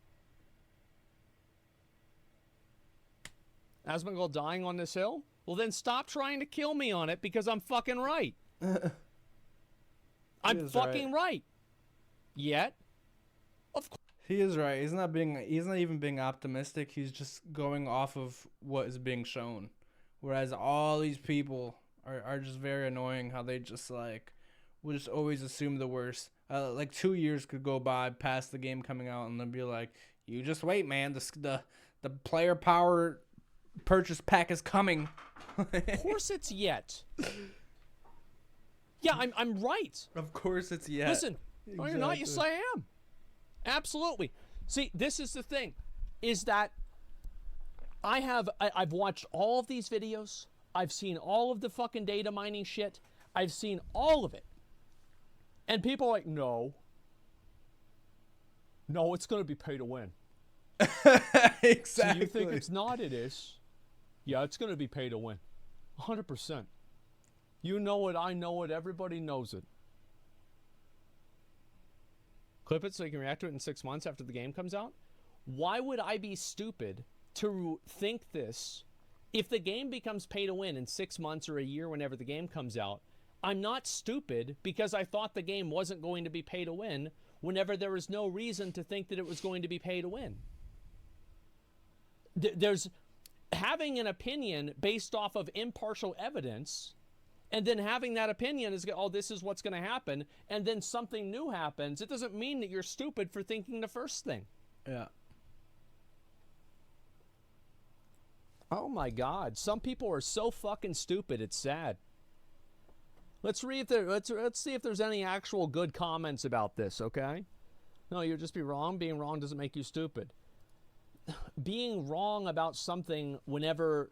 Asmongold dying on this hill? Well, then stop trying to kill me on it because I'm fucking right. I'm fucking right. Yet, of course. He is right. He's not even being optimistic. He's just going off of what is being shown. Whereas all these people are just very annoying how they just like will just always assume the worst. Like 2 years could go by past the game coming out, and they'll be like, "You just wait, man. The player power purchase pack is coming." Of course it's yet. Yeah, I'm right. Of course it's yet. Listen, no, you're not. Yes, I am. Absolutely. See, this is the thing, is that I've watched all of these videos. I've seen all of the fucking data mining shit. I've seen all of it. And people are like, no, it's going to be pay to win. Exactly. So you think it's not? It is. Yeah, it's going to be pay to win. 100%. You know it, I know it, everybody knows it. Clip it so you can react to it in 6 months after the game comes out? Why would I be stupid to think this if the game becomes pay to win in 6 months or a year whenever the game comes out? I'm not stupid because I thought the game wasn't going to be pay to win whenever there was no reason to think that it was going to be pay to win. There's having an opinion based off of impartial evidence, and then having that opinion is, oh, this is what's going to happen, and then something new happens. It doesn't mean that you're stupid for thinking the first thing. Yeah. Oh my God. Some people are so fucking stupid, it's sad. Let's see if there's any actual good comments about this, okay? No, you'll just be wrong. Being wrong doesn't make you stupid. Being wrong about something whenever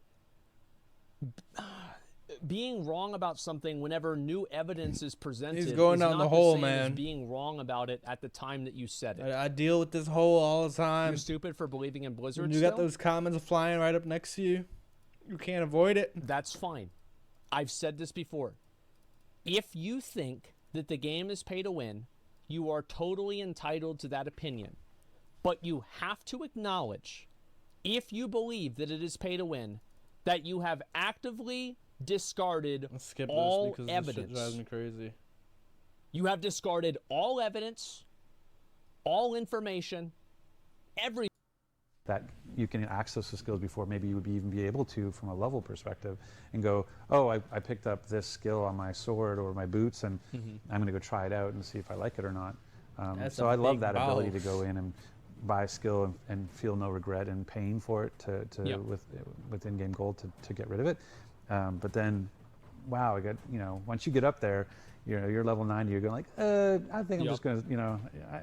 new evidence is presented, he's going is down not the hole, same as man. being wrong about it at the time that you said it. I deal with this hole all the time. You're stupid for believing in Blizzard. When you got those comments flying right up next to you, you can't avoid it. That's fine. I've said this before. If you think that the game is pay to win, you are totally entitled to that opinion. But you have to acknowledge, if you believe that it is pay to win, that you have actively discarded all evidence. This shit drives me crazy. You have discarded all evidence, all information, everything. That you can access the skills before maybe you would even be able to from a level perspective and go, oh, I picked up this skill on my sword or my boots, and I'm going to go try it out and see if I like it or not. So I love that ability to go in and buy a skill and feel no regret in paying for it with in-game gold to get rid of it. But then, wow, once you get up there, you're level 90, you're going like, I think I'm just going to,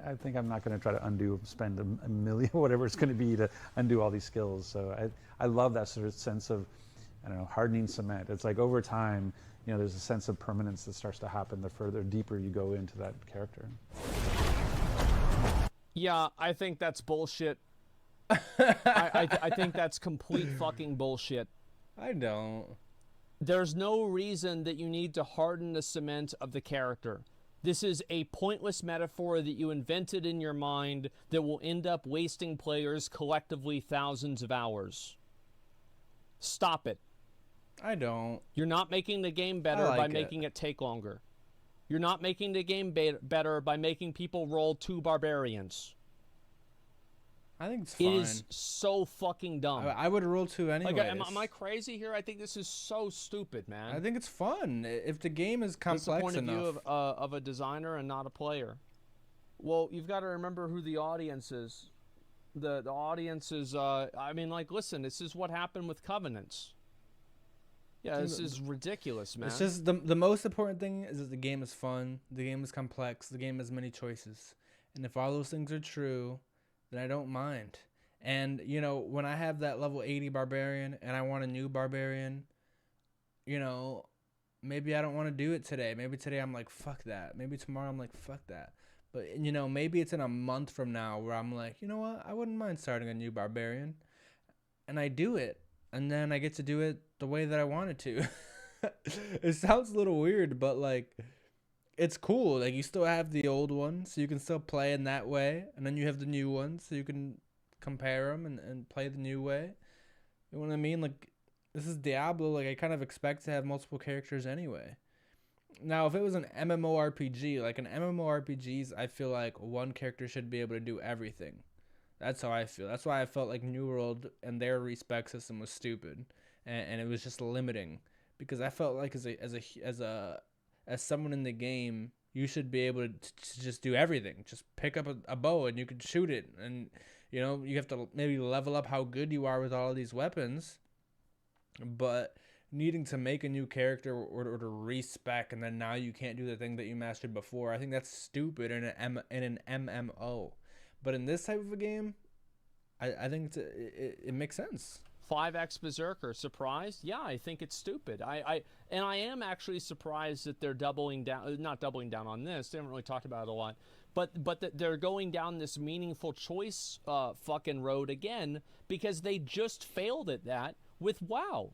I think I'm not going to try to spend a million, whatever it's going to be to undo all these skills. So I love that sort of sense of, I don't know, hardening cement. It's like over time, there's a sense of permanence that starts to happen the further deeper you go into that character. Yeah, I think that's bullshit. I think that's complete fucking bullshit. I don't. There's no reason that you need to harden the cement of the character. This is a pointless metaphor that you invented in your mind that will end up wasting players collectively thousands of hours. Stop it. I don't. You're not making the game better by making it take longer. You're not making the game better by making people roll 2 barbarians. I think it's fine. It is so fucking dumb. I would roll 2 anyways. Like, am I crazy here? I think this is so stupid, man. I think it's fun. If the game is complex enough. That's the point of view of a designer and not a player. Well, you've got to remember who the audience is. The audience is, listen, this is what happened with Covenants. Yeah, this is ridiculous, man. It's just the most important thing is that the game is fun, the game is complex, the game has many choices. And if all those things are true, then I don't mind. And, when I have that level 80 barbarian and I want a new barbarian, maybe I don't want to do it today. Maybe today I'm like, fuck that. Maybe tomorrow I'm like, fuck that. But, maybe it's in a month from now where I'm like, you know what? I wouldn't mind starting a new barbarian. And I do it. And then I get to do it the way that I wanted to. It sounds a little weird, but it's cool. Like, you still have the old one, so you can still play in that way. And then you have the new one, so you can compare them and play the new way. You know what I mean? Like, this is Diablo. Like, I kind of expect to have multiple characters anyway. Now, if it was an MMORPG, like an MMORPGs, I feel like one character should be able to do everything. That's how I feel. That's why I felt like New World and their respec system was stupid, and it was just limiting, because I felt like as as someone in the game, you should be able to just do everything. Just pick up a bow and you can shoot it. And, you know, you have to maybe level up how good you are with all of these weapons. But needing to make a new character or to respec, and then now you can't do the thing that you mastered before, I think that's stupid in an MMO. But in this type of a game, I think it makes sense. 5x Berserker, surprised? Yeah, I think it's stupid. I am actually surprised that they're doubling down, not doubling down on this. They haven't really talked about it a lot, but that they're going down this meaningful choice fucking road again, because they just failed at that with WoW.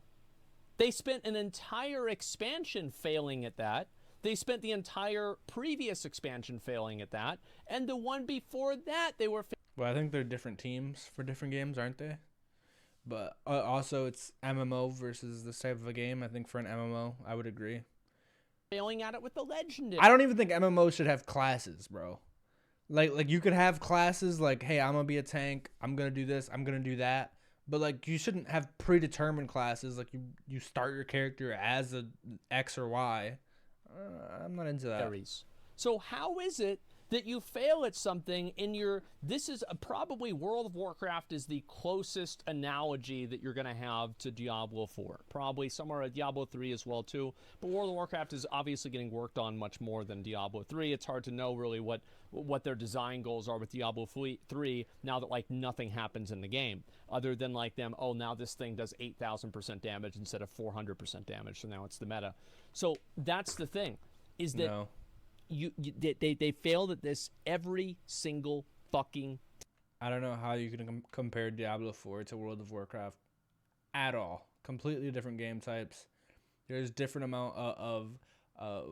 They spent an entire expansion failing at that. They spent the entire previous expansion failing at that, and the one before that they were. Well, I think they're different teams for different games, aren't they? But also, it's MMO versus this type of a game. I think for an MMO, I would agree. Failing at it with the legendary. I don't even think MMOs should have classes, bro. Like you could have classes like, hey, I'm gonna be a tank. I'm gonna do this. I'm gonna do that. But like, you shouldn't have predetermined classes. Like you start your character as a X or Y. I'm not into that. So how is it that you fail at something in your, this is probably World of Warcraft is the closest analogy that you're going to have to Diablo 4. Probably somewhere at Diablo 3 as well too. But World of Warcraft is obviously getting worked on much more than Diablo 3. It's hard to know really what their design goals are with Diablo 3 now that like nothing happens in the game. Other than like them, oh, now this thing does 8,000% damage instead of 400% damage. So now it's the meta. So that's the thing, is that... No. They failed at this every single fucking. I don't know how you can compare Diablo 4 to World of Warcraft at all. Completely different game types. There's different amount of I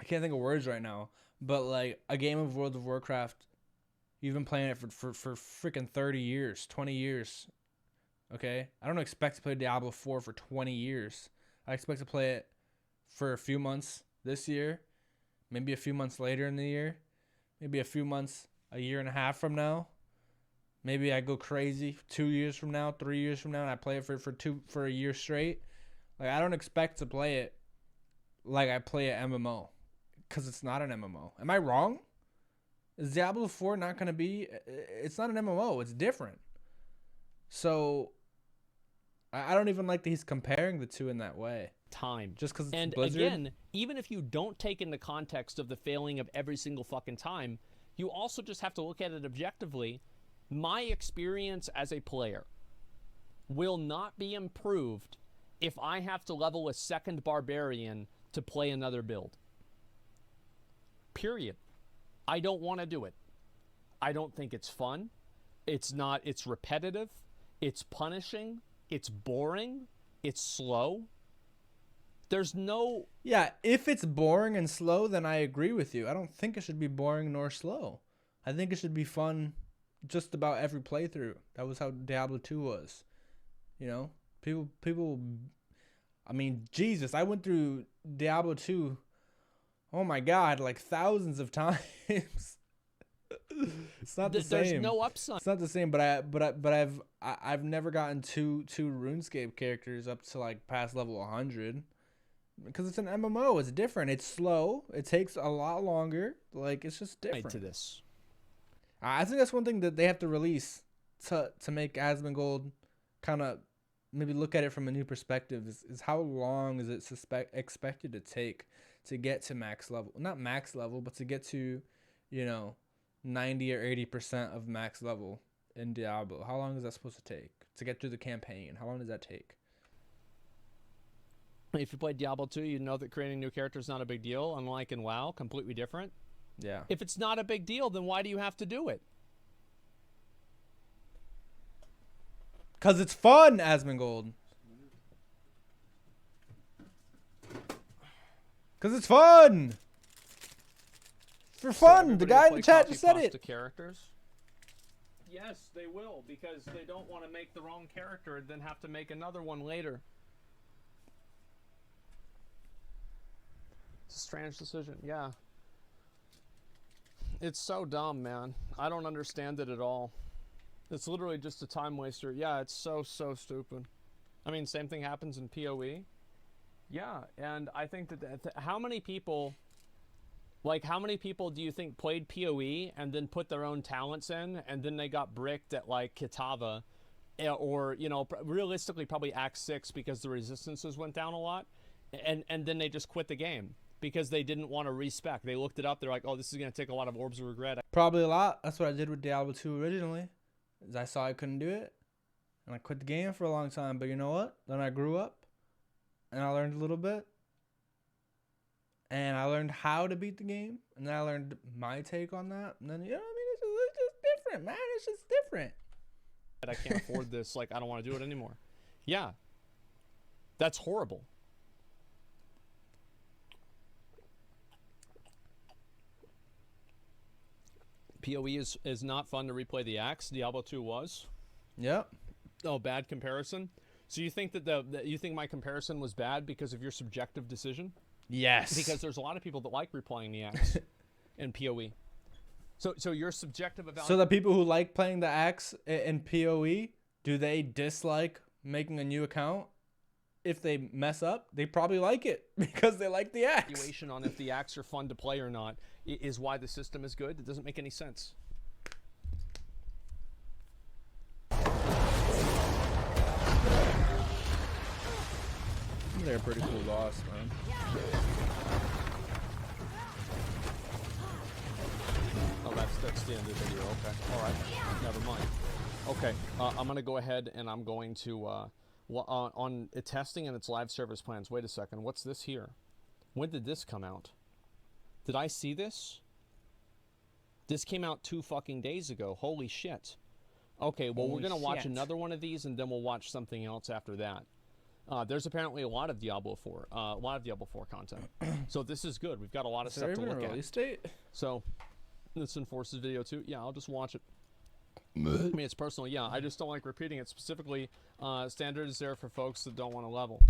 can't think of words right now, but like a game of World of Warcraft, you've been playing it for freaking 30 years, 20 years. Okay? I don't expect to play Diablo 4 for 20 years. I expect to play it for a few months this year, maybe a few months later in the year, maybe a few months, a year and a half from now. Maybe I go crazy 2 years from now, 3 years from now, and I play it for a year straight. Like, I don't expect to play it like I play an MMO, because it's not an MMO. Am I wrong? Is Diablo 4 not going to be? It's not an MMO. It's different. So I don't even like that he's comparing the two in that way. Time. Just because it's and Blizzard? Again, even if you don't take in the context of the failing of every single fucking time, you also just have to look at it objectively. My experience as a player will not be improved if I have to level a second barbarian to play another build. Period. I don't want to do it. I don't think it's fun. It's repetitive. It's punishing. It's boring. It's slow. There's no... Yeah, if it's boring and slow, then I agree with you. I don't think it should be boring nor slow. I think it should be fun just about every playthrough. That was how Diablo 2 was. You know? People... I mean, Jesus, I went through Diablo 2, oh my God, like thousands of times. It's not the same. There's no upside. It's not the same, but I've never gotten two RuneScape characters up to like past level 100. Because it's an MMO, it's different. It's slow. It takes a lot longer. Like, it's just different. To this, I think that's one thing that they have to release to make Asmongold kind of maybe look at it from a new perspective. Is how long is it expected to take to get to max level? Not max level, but to get to, 90 or 80% of max level in Diablo. How long is that supposed to take to get through the campaign? How long does that take? If you play Diablo 2, you know that creating a new character is not a big deal, unlike in WoW, completely different. Yeah. If it's not a big deal, then why do you have to do it? Because it's fun, Asmongold. Because it's fun. For fun. The guy in the chat just said it. Characters? Yes, they will, because they don't want to make the wrong character and then have to make another one later. It's a strange decision, yeah. It's so dumb, man. I don't understand it at all. It's literally just a time waster. Yeah, it's so stupid. I mean, same thing happens in PoE. Yeah, and I think that how many people, how many people do you think played PoE and then put their own talents in, and then they got bricked at like Kitava, or realistically probably Act 6 because the resistances went down a lot, and then they just quit the game because they didn't want to respec. They looked it up. They're like, oh, this is going to take a lot of orbs of regret. Probably a lot. That's what I did with Diablo 2 originally. Is I saw I couldn't do it, and I quit the game for a long time. But you know what? Then I grew up, and I learned a little bit, and I learned how to beat the game, and then I learned my take on that. And then, it's just different, man. It's just different. I can't afford this. Like, I don't want to do it anymore. Yeah. That's horrible. PoE is not fun to replay the axe. Diablo 2 was. Yep. Oh, bad comparison. So you think that you think my comparison was bad because of your subjective decision? Yes. Because there's a lot of people that like replaying the axe in PoE. So your subjective evaluation. So the people who like playing the axe in PoE, do they dislike making a new account? If they mess up, they probably like it because they like the axe. Evaluation on if the axe are fun to play or not is why the system is good. It doesn't make any sense. They're a pretty cool boss, man. Oh, that's the end of the video. Okay, all right, never mind. Okay, I'm gonna go ahead and I'm going to on testing and its live service plans. Wait a second, what's this here? When did this come out? Did I see this? This came out 2 fucking days ago. Holy shit. Okay, well, we're gonna watch another one of these and then we'll watch something else after that. There's apparently a lot of Diablo 4, content. So this is good. We've got a lot of stuff to look at. Release date? So this enforces video too. Yeah, I'll just watch it. I mean, it's personal. Yeah, I just don't like repeating it. Specifically, standard is there for folks that don't want to level.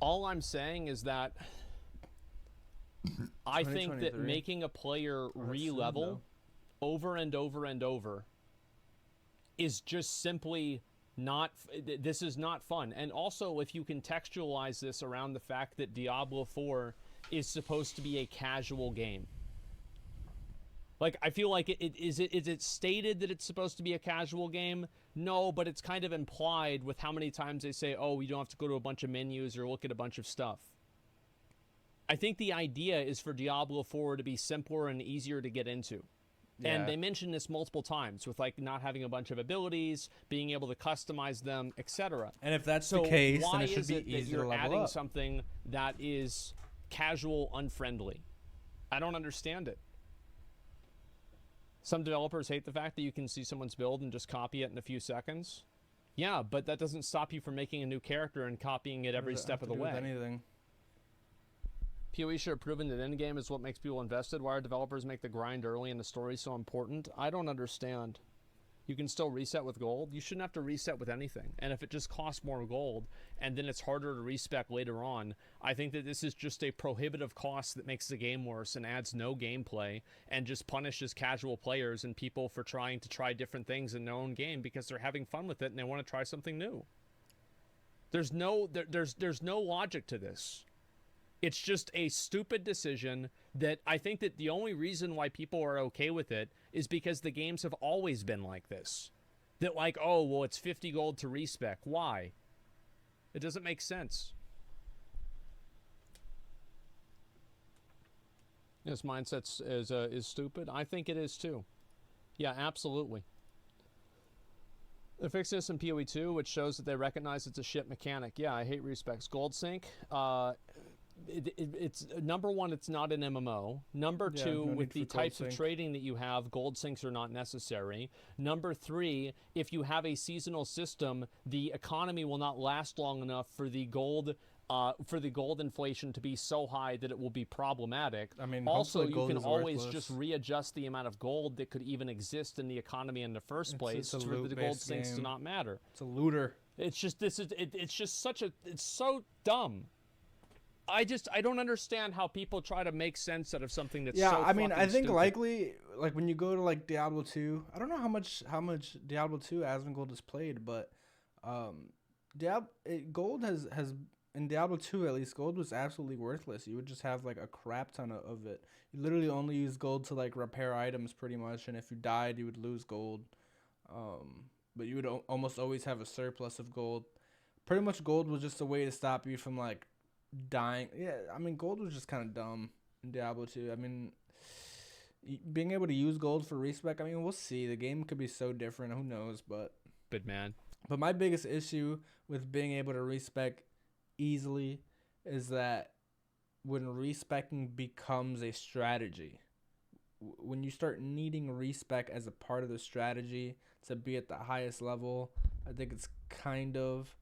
All I'm saying is that I think that making a player re-level over and over and over is just simply not. This is not fun. And also, if you contextualize this around the fact that Diablo 4 is supposed to be a casual game. Like, I feel like is it stated that it's supposed to be a casual game? No, but it's kind of implied with how many times they say, oh, you don't have to go to a bunch of menus or look at a bunch of stuff. I think the idea is for Diablo 4 to be simpler and easier to get into. Yeah. And they mention this multiple times with, like, not having a bunch of abilities, being able to customize them, etc. And if that's the case, then it should be easier easier to level up. Why is it that you're adding something that is casual, unfriendly? I don't understand it. Some developers hate the fact that you can see someone's build and just copy it in a few seconds. Yeah, but that doesn't stop you from making a new character and copying it every step of the way. Anything. PoE should have proven that endgame is what makes people invested. Why are developers make the grind early and the story so important? I don't understand. You can still reset with gold. You shouldn't have to reset with anything. And if it just costs more gold and then it's harder to respec later on, I think that this is just a prohibitive cost that makes the game worse and adds no gameplay and just punishes casual players and people for trying to try different things in their own game because they're having fun with it and they want to try something new. There's no logic to this. It's just a stupid decision that I think that the only reason why people are okay with it is because the games have always been like this. That, like, oh, well, it's 50 gold to respec. Why? It doesn't make sense. This mindset is stupid. I think it is too. Yeah, absolutely. They're fixing this in PoE 2, which shows that they recognize it's a shit mechanic. Yeah, I hate respecs. Gold sync. It's number one, it's not an MMO. Number two, with the types of trading that you have, gold syncs are not necessary. Number three, if you have a seasonal system, the economy will not last long enough for the gold inflation to be so high that it will be problematic. I mean, also, you can always just readjust the amount of gold that could even exist in the economy in the first place for the gold syncs to not matter. It's a looter. It's just it's just it's so dumb. I don't understand how people try to make sense out of something that's so I mean, I think stupid. likely, like, when you go to, like, Diablo 2, I don't know how much Diablo 2 Asmongold has played, but gold has in Diablo 2 at least, gold was absolutely worthless. You would just have like a crap ton of it. You literally only use gold to like repair items pretty much, and if you died, you would lose gold. But you would almost always have a surplus of gold. Pretty much gold was just a way to stop you from like dying. Yeah, I mean gold was just kind of dumb in Diablo 2. I mean, being able to use gold for respec, I mean, we'll see. The game could be so different. Who knows? But man. But my biggest issue with being able to respec easily is that when respecing becomes a strategy, when you start needing respec as a part of the strategy to be at the highest level, I think it's kind of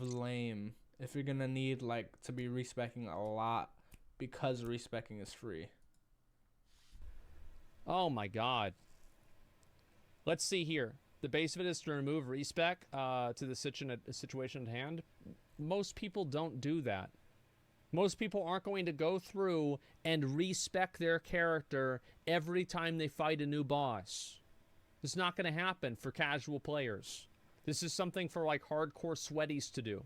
lame if you're gonna need like to be respecing a lot because respecing is free. Oh my god. Let's see here. The base of it is to remove respec to the situation at hand. Most people don't do that. Most people aren't going to go through and respec their character every time they fight a new boss. It's not going to happen for casual players. This is something for like hardcore sweaties to do.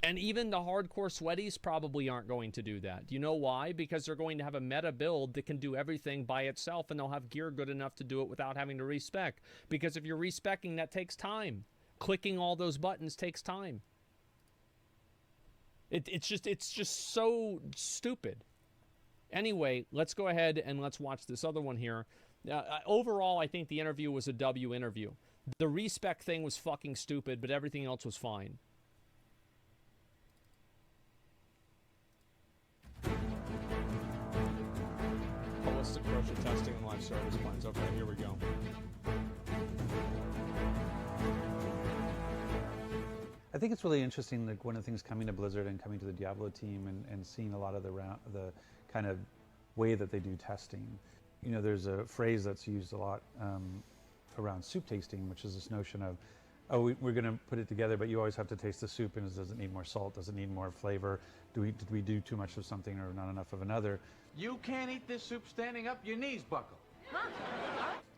And even the hardcore sweaties probably aren't going to do that. Do you know why? Because they're going to have a meta build that can do everything by itself, and they'll have gear good enough to do it without having to respec. Because if you're respecing, that takes time. Clicking all those buttons takes time. It's just so stupid. Anyway, let's go ahead and let's watch this other one here. Overall, I think the interview was a W interview. The respec thing was fucking stupid, but everything else was fine. Holistic approach to testing and live service plans. Okay, here we go. I think it's really interesting, like one of the things coming to Blizzard and coming to the Diablo team and seeing a lot of the kind of way that they do testing. You know, there's a phrase that's used a lot around soup tasting, which is this notion of, oh, we're going to put it together, but you always have to taste the soup, and does it need more salt? Does it need more flavor? Did we do too much of something or not enough of another? You can't eat this soup standing up, your knees buckle.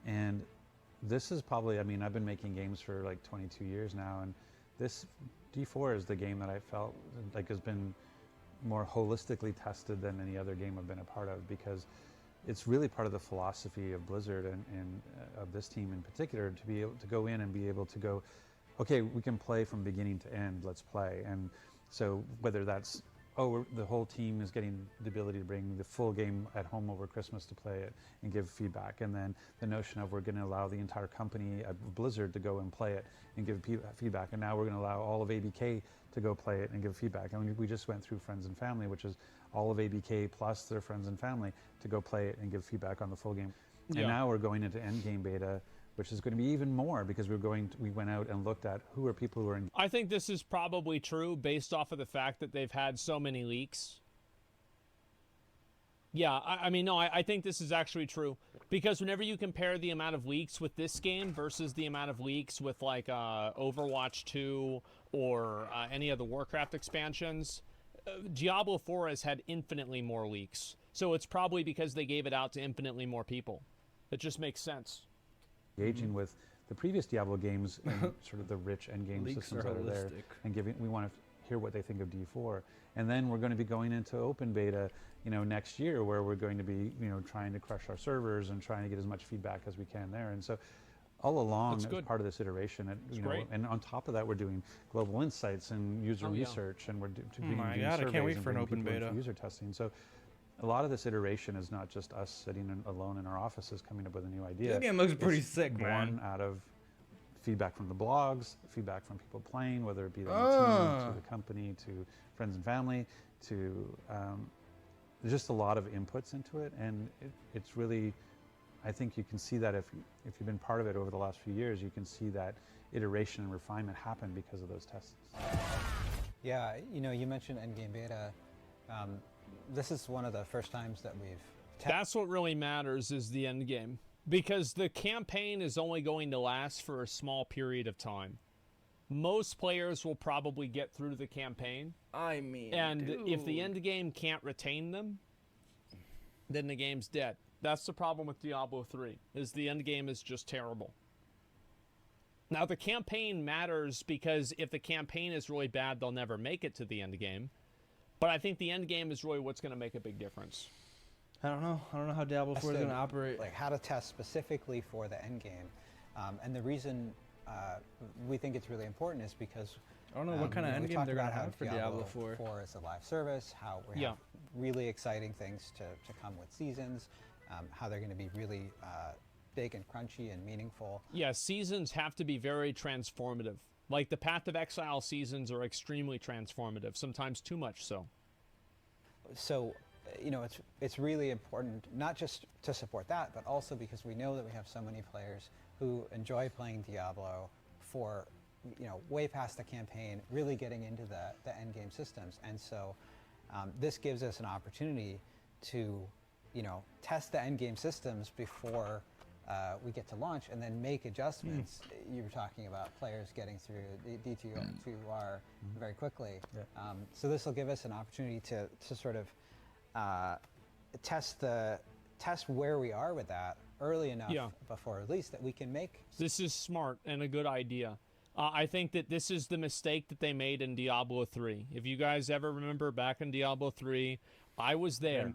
And this is probably, I mean, I've been making games for like 22 years now, and this D4 is the game that I felt like has been more holistically tested than any other game I've been a part of, because it's really part of the philosophy of Blizzard and of this team in particular, to be able to go in and be able to go, okay, we can play from beginning to end, let's play. And so whether that's, oh, the whole team is getting the ability to bring the full game at home over Christmas to play it and give feedback. And then the notion of we're going to allow the entire company of Blizzard to go and play it and give feedback. And now we're going to allow all of ABK to go play it and give feedback. And we just went through Friends and Family, which is all of ABK plus their friends and family to go play it and give feedback on the full game. Yeah. And now we're going into endgame beta, which is going to be even more, because we went out and looked at who are people who are in. I think this is probably true based off of the fact that they've had so many leaks. Yeah, I think this is actually true, because whenever you compare the amount of leaks with this game versus the amount of leaks with like Overwatch 2 or any of the Warcraft expansions, Diablo 4 has had infinitely more leaks. So it's probably because they gave it out to infinitely more people. It just makes sense. Engaging with the previous Diablo games and sort of the rich endgame systems that are there, and we want to hear what they think of D4. And then we're going to be going into open beta, next year, where we're going to be, trying to crush our servers and trying to get as much feedback as we can there. And so all along, as part of this iteration, and on top of that, we're doing global insights and user research, and we're doing I can't wait for an open beta. User testing. So a lot of this iteration is not just us sitting alone in our offices coming up with a new idea. This game looks pretty sick, man. Born out of feedback from the blogs, feedback from people playing, whether it be the team, to the company, to friends and family, to there's just a lot of inputs into it, and it's really, I think you can see that if you've been part of it over the last few years, you can see that iteration and refinement happen because of those tests. Yeah, you mentioned endgame beta. This is one of the first times that we've... That's what really matters, is the end game. Because the campaign is only going to last for a small period of time. Most players will probably get through the campaign. And if the end game can't retain them, then the game's dead. That's the problem with Diablo 3, is the end game is just terrible. Now, the campaign matters because if the campaign is really bad, they'll never make it to the end game. But I think the end game is really what's going to make a big difference. I don't know. I don't know how Diablo 4 is going to operate. Like how to test specifically for the end game. And the reason we think it's really important is because I don't know what kind of end game they're going to have for Diablo 4. 4 is a live service, how we have really exciting things to come with seasons, how they're going to be really big and crunchy and meaningful. Yeah, seasons have to be very transformative. Like the Path of Exile seasons are extremely transformative, sometimes too much so. So, you know, it's really important not just to support that, but also because we know that we have so many players who enjoy playing Diablo for, you know, way past the campaign, really getting into the end game systems. And so this gives us an opportunity to, you know, test the end game systems before we get to launch, and then make adjustments. You were talking about players getting through D2R very quickly. Yeah. So this will give us an opportunity to sort of test where we are with that early enough before release that we can make. This is smart and a good idea. I think that this is the mistake that they made in Diablo 3. If you guys ever remember back in Diablo 3, I was there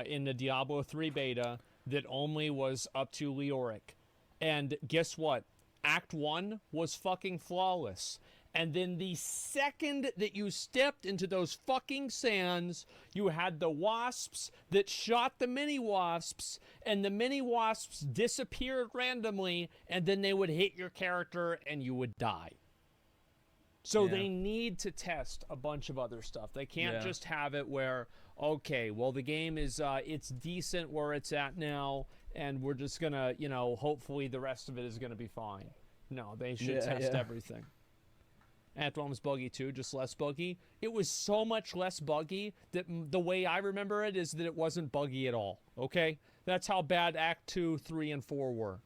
in the Diablo 3 beta that only was up to Leoric. And guess what? Act 1 was fucking flawless. And then the second that you stepped into those fucking sands, you had the wasps that shot the mini-wasps, and the mini-wasps disappeared randomly, and then they would hit your character and you would die. So they need to test a bunch of other stuff. They can't just have it where, okay, well, the game is, it's decent where it's at now, and we're just gonna, you know, hopefully the rest of it is gonna be fine. No, they should test everything. Act 1 was buggy too, just less buggy. It was so much less buggy that the way I remember it is that it wasn't buggy at all, okay? That's how bad Act 2, 3, and 4 were.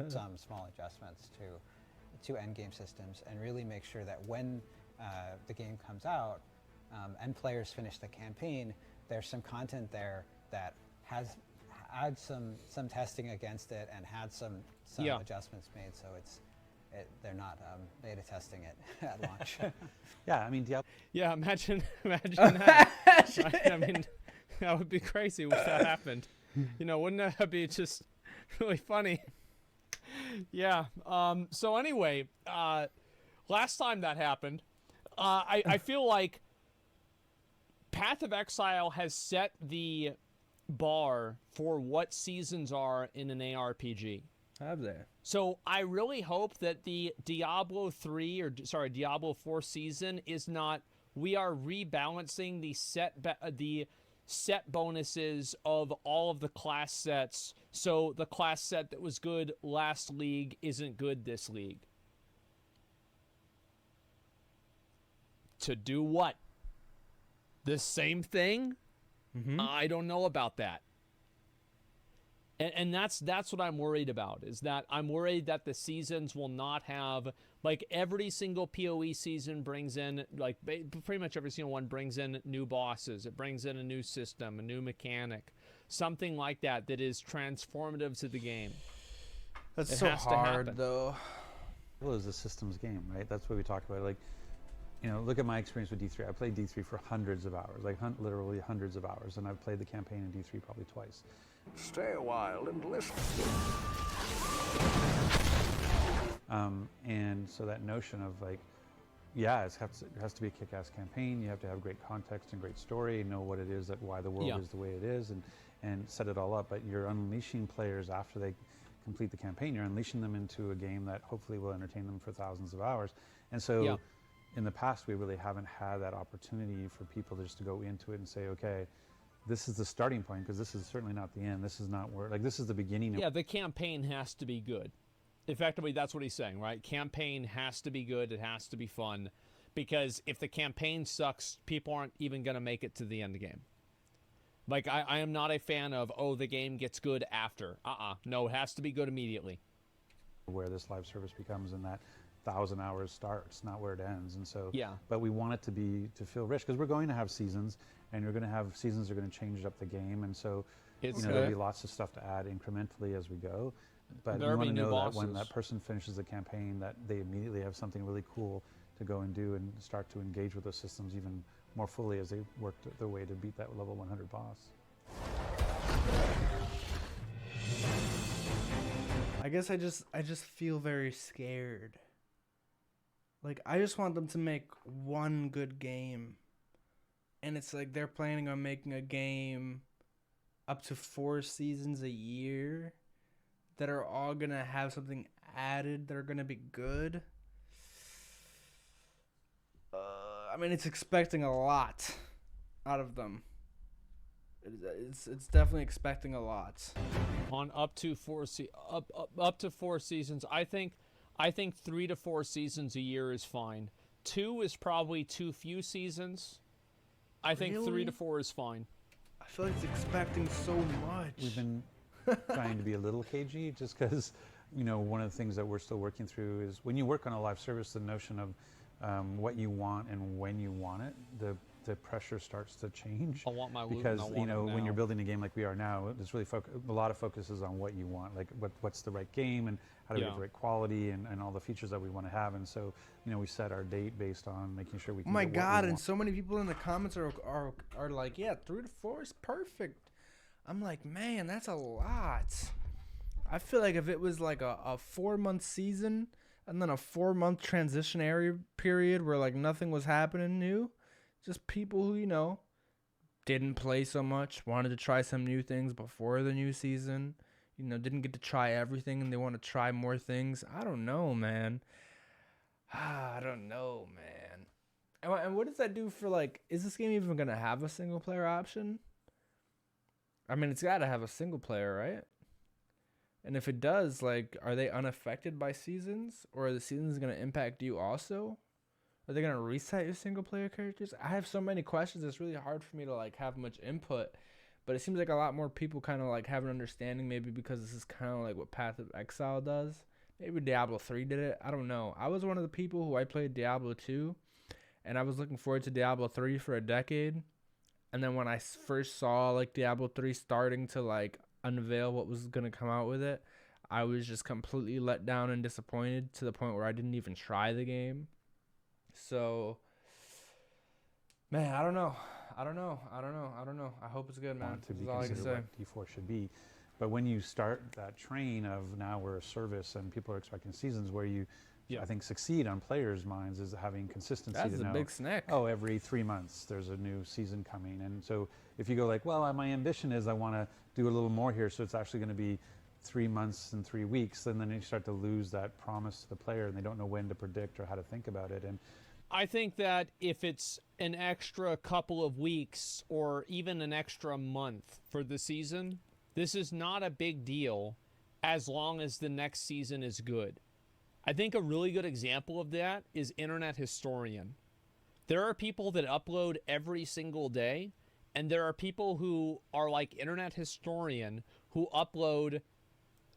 Some small adjustments to endgame systems, and really make sure that when the game comes out and players finish the campaign, there's some content there that has had some testing against it and had some adjustments made, so they're not beta testing it at launch. Yeah, I mean, Diablo. Yeah, imagine that. Right? I mean, that would be crazy if that happened. You know, wouldn't that be just really funny? Yeah. So anyway, last time that happened, I feel like Path of Exile has set the bar for what seasons are in an ARPG. Have they? So I really hope that the Diablo 4 season is not, we are rebalancing the set bonuses of all of the class sets, so the class set that was good last league isn't good this league. To do what? The same thing? I don't know about that. And that's what I'm worried about, is that I'm worried that the seasons will not have, like, every single PoE season brings in, like, pretty much every single one brings in new bosses. It brings in a new system, a new mechanic, something like that is transformative to the game. That's it so has hard, to happen. though. Well, it's a systems game, right? That's what we talked about. Like, you know, look at my experience with D3. I played D3 for hundreds of hours, like literally hundreds of hours, and I've played the campaign in D3 probably twice. Stay a while and listen. And so that notion of, like, yeah, it has to be a kick-ass campaign. You have to have great context and great story, know what it is, why the world is the way it is, and set it all up. But you're unleashing players after they complete the campaign. You're unleashing them into a game that hopefully will entertain them for thousands of hours. And so in the past, we really haven't had that opportunity for people just to go into it and say, okay, this is the starting point, because this is certainly not the end. This is not where, like, this is the beginning. Yeah, the campaign has to be good. Effectively, that's what he's saying, right? Campaign has to be good. It has to be fun. Because if the campaign sucks, people aren't even going to make it to the end game. Like, I am not a fan of, oh, the game gets good after. No, it has to be good immediately. Where this live service becomes, and that 1,000 hours starts, not where it ends. And so, yeah. But we want it to feel rich, because we're going to have seasons, and you're going to have seasons that are going to change up the game. And so, there'll be lots of stuff to add incrementally as we go. But There'll you want be to new know that when bosses. that person finishes the campaign, that they immediately have something really cool to go and do and start to engage with those systems even more fully as they work their way to beat that level 100 boss. I guess I just feel very scared. Like, I just want them to make one good game. And it's like they're planning on making a game up to 4 seasons a year that are all going to have something added that are going to be good. I mean, it's expecting a lot out of them. It's definitely expecting a lot. On up to 4 seasons, I think 3 to 4 seasons a year is fine. 2 is probably too few seasons. I think 3 Really? to 4 is fine. I feel like it's expecting so much. We've been trying to be a little cagey just because, you know, one of the things that we're still working through is when you work on a live service, the notion of what you want and when you want it, the pressure starts to change. I want my loot because and I want you know it when you're now. building a game like we are now, there's really a lot of focus is on what you want, like what's the right game and how do we Yeah. get the right quality and all the features that we want to have. And so, you know, we set our date based on making sure we Oh can my get what we god, and want. so many people in the comments are like, yeah, 3 to 4 is perfect. I'm like, man, that's a lot. I feel like if it was like a 4-month season and then a 4-month transitionary period where like nothing was happening new, just people who, you know, didn't play so much, wanted to try some new things before the new season, you know, didn't get to try everything and they want to try more things. I don't know, man. I don't know, man. And what does that do for, like, is this game even going to have a single player option? I mean, it's got to have a single player, right? And if it does, like, are they unaffected by seasons? Or are the seasons going to impact you also? Are they going to reset your single player characters? I have so many questions. It's really hard for me to, like, have much input. But it seems like a lot more people kind of, like, have an understanding, maybe because this is kind of like what Path of Exile does. Maybe Diablo 3 did it. I don't know. I was one of the people who I played Diablo 2. And I was looking forward to Diablo 3 for a decade. And then when I first saw, like, Diablo 3 starting to, like, unveil what was going to come out with it, I was just completely let down and disappointed to the point where I didn't even try the game. So, man, I don't know. I hope it's good, man. Want to be That's all I can considered say. what D4 should be. But when you start that train of now we're a service and people are expecting seasons, where you, Yeah. I think, succeed on players' minds is having consistency That's to a know, big snack. oh, every 3 months there's a new season coming. And so if you go like, well, my ambition is I want to do a little more here, so it's actually going to be 3 months and 3 weeks, and then you start to lose that promise to the player and they don't know when to predict or how to think about it. And I think that if it's an extra couple of weeks or even an extra month for the season, this is not a big deal as long as the next season is good. I think a really good example of that is Internet Historian. There are people that upload every single day, and there are people who are like Internet Historian who upload,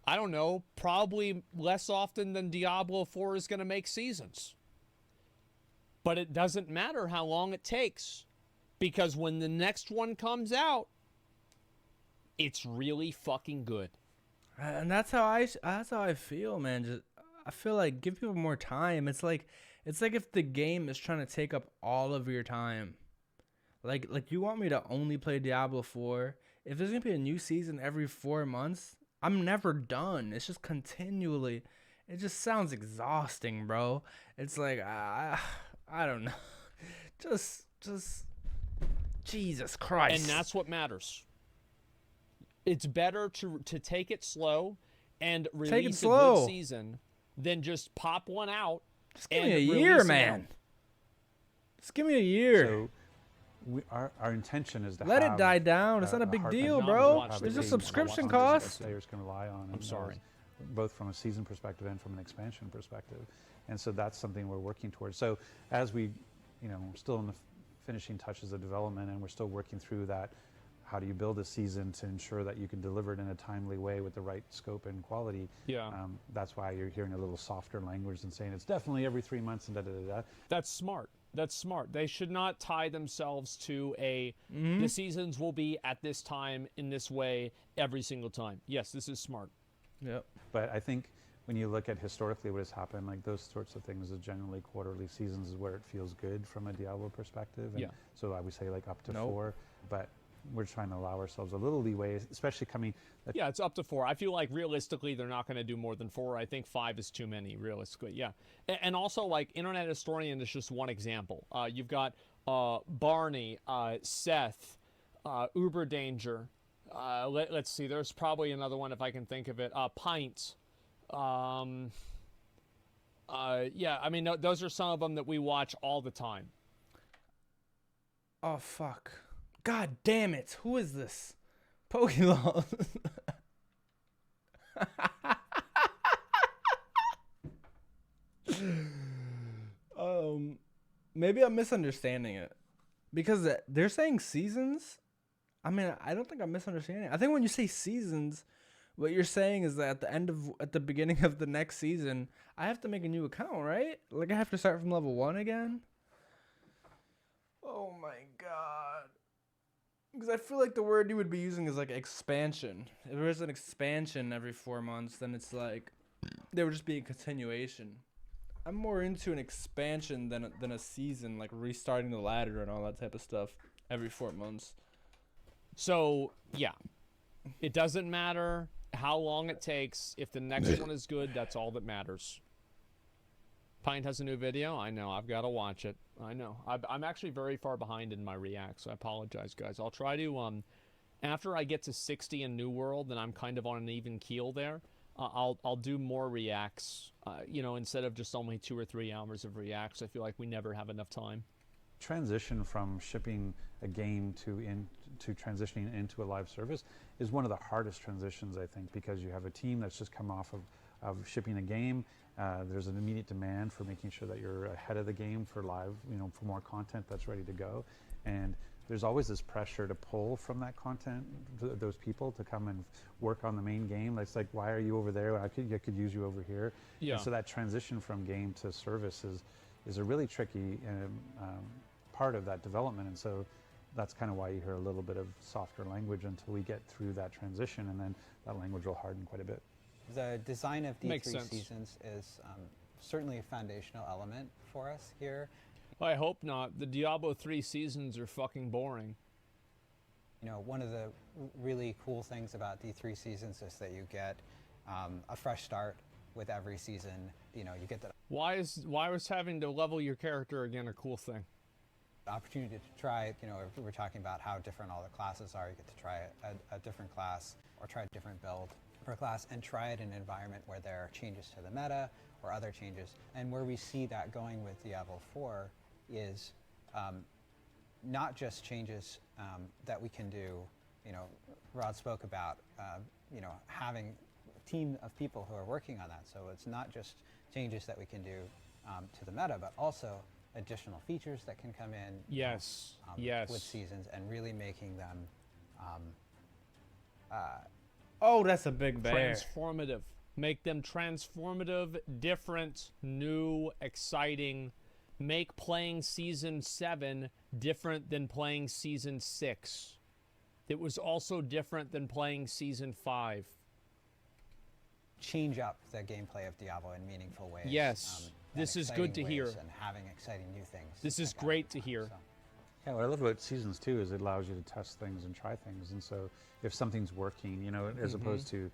I don't know, probably less often than Diablo 4 is going to make seasons. But it doesn't matter how long it takes, because when the next one comes out, it's really fucking good. And that's how I feel, man. Just I feel like give people more time. It's like if the game is trying to take up all of your time. Like you want me to only play Diablo 4. If there's going to be a new season every 4 months, I'm never done. It's just continually. It just sounds exhausting, bro. It's like I don't know. Just Jesus Christ. And that's what matters. It's better to take it slow and release a good season than just pop one out. Just give me a year, man. Just give me a year. So our intention is to let have it die down. It's not a big hard deal, time bro. watch the There's a game. subscription Watch cost. the players can rely on. I'm sorry. Both from a season perspective and from an expansion perspective. And so that's something we're working towards. So as we, we're still in the finishing touches of development, and we're still working through that. How do you build a season to ensure that you can deliver it in a timely way with the right scope and quality? Yeah. That's why you're hearing a little softer language and saying it's definitely every 3 months and da-da-da-da. That's smart. That's smart. They should not tie themselves to the seasons will be at this time in this way every single time. Yes, this is smart. Yep. But I think when you look at historically what has happened, like those sorts of things is generally quarterly seasons is where it feels good from a Diablo perspective. And Yeah. so I would say like up to Nope. 4, but we're trying to allow ourselves a little leeway, especially coming. Yeah, it's up to 4. I feel like realistically they're not going to do more than 4. I think 5 is too many, realistically. Yeah, and also like Internet Historian is just one example. You've got Barney, Seth, Uber Danger. Let's see. There's probably another one if I can think of it. Pint. Yeah, I mean those are some of them that we watch all the time. Oh fuck. God damn it. Who is this? Pokemon. Maybe I'm misunderstanding it. Because they're saying seasons? I mean, I don't think I'm misunderstanding. I think when you say seasons, what you're saying is that at the beginning of the next season, I have to make a new account, right? Like I have to start from level 1 again? Oh my god. Because I feel like the word you would be using is like expansion. If there's an expansion every 4 months, then it's like there would just be a continuation. I'm more into an expansion than a season, like restarting the ladder and all that type of stuff every 4 months. So yeah, it doesn't matter how long it takes. If the next one is good, that's all that matters. Pint has a new video. I know. I've got to watch it. I know. I'm actually very far behind in my reacts, so I apologize, guys. I'll try to, after I get to 60 in New World, then I'm kind of on an even keel there. I'll do more reacts, you know, instead of just only 2 or 3 hours of reacts. I feel like we never have enough time. Transition from shipping a game to transitioning into a live service is one of the hardest transitions, I think, because you have a team that's just come off of shipping a game. There's an immediate demand for making sure that you're ahead of the game for live, you know, for more content that's ready to go. And there's always this pressure to pull from that content, those people to come and work on the main game. It's like, why are you over there? I could use you over here. Yeah. And so that transition from game to service is a really tricky part of that development. And so that's kind of why you hear a little bit of softer language until we get through that transition, and then that language will harden quite a bit. The design of Makes D3 sense. seasons is certainly a foundational element for us here. I hope not. The Diablo 3 seasons are fucking boring. You know, one of the really cool things about D3 seasons is that you get a fresh start with every season. You know, you get the Why was having to level your character again a cool thing? opportunity to try, you know, if we're talking about how different all the classes are, you get to try a different class or try a different build per class and try it in an environment where there are changes to the meta or other changes. And where we see that going with Diablo 4 is not just changes that we can do. You know, Rod spoke about, you know, having a team of people who are working on that. So it's not just changes that we can do to the meta, but also additional features that can come in. Yes. With seasons and really making them Oh, that's a big bear. Transformative. Make them transformative, different, new, exciting. Make playing Season 7 different than playing Season 6. It was also different than playing Season 5. change up the gameplay of Diablo in meaningful ways. Yes. and This is good to exciting hear. ways And having exciting new things. This is like that. great to hear. So, Yeah, what I love about seasons too is it allows you to test things and try things. And so if something's working, you know, as opposed to,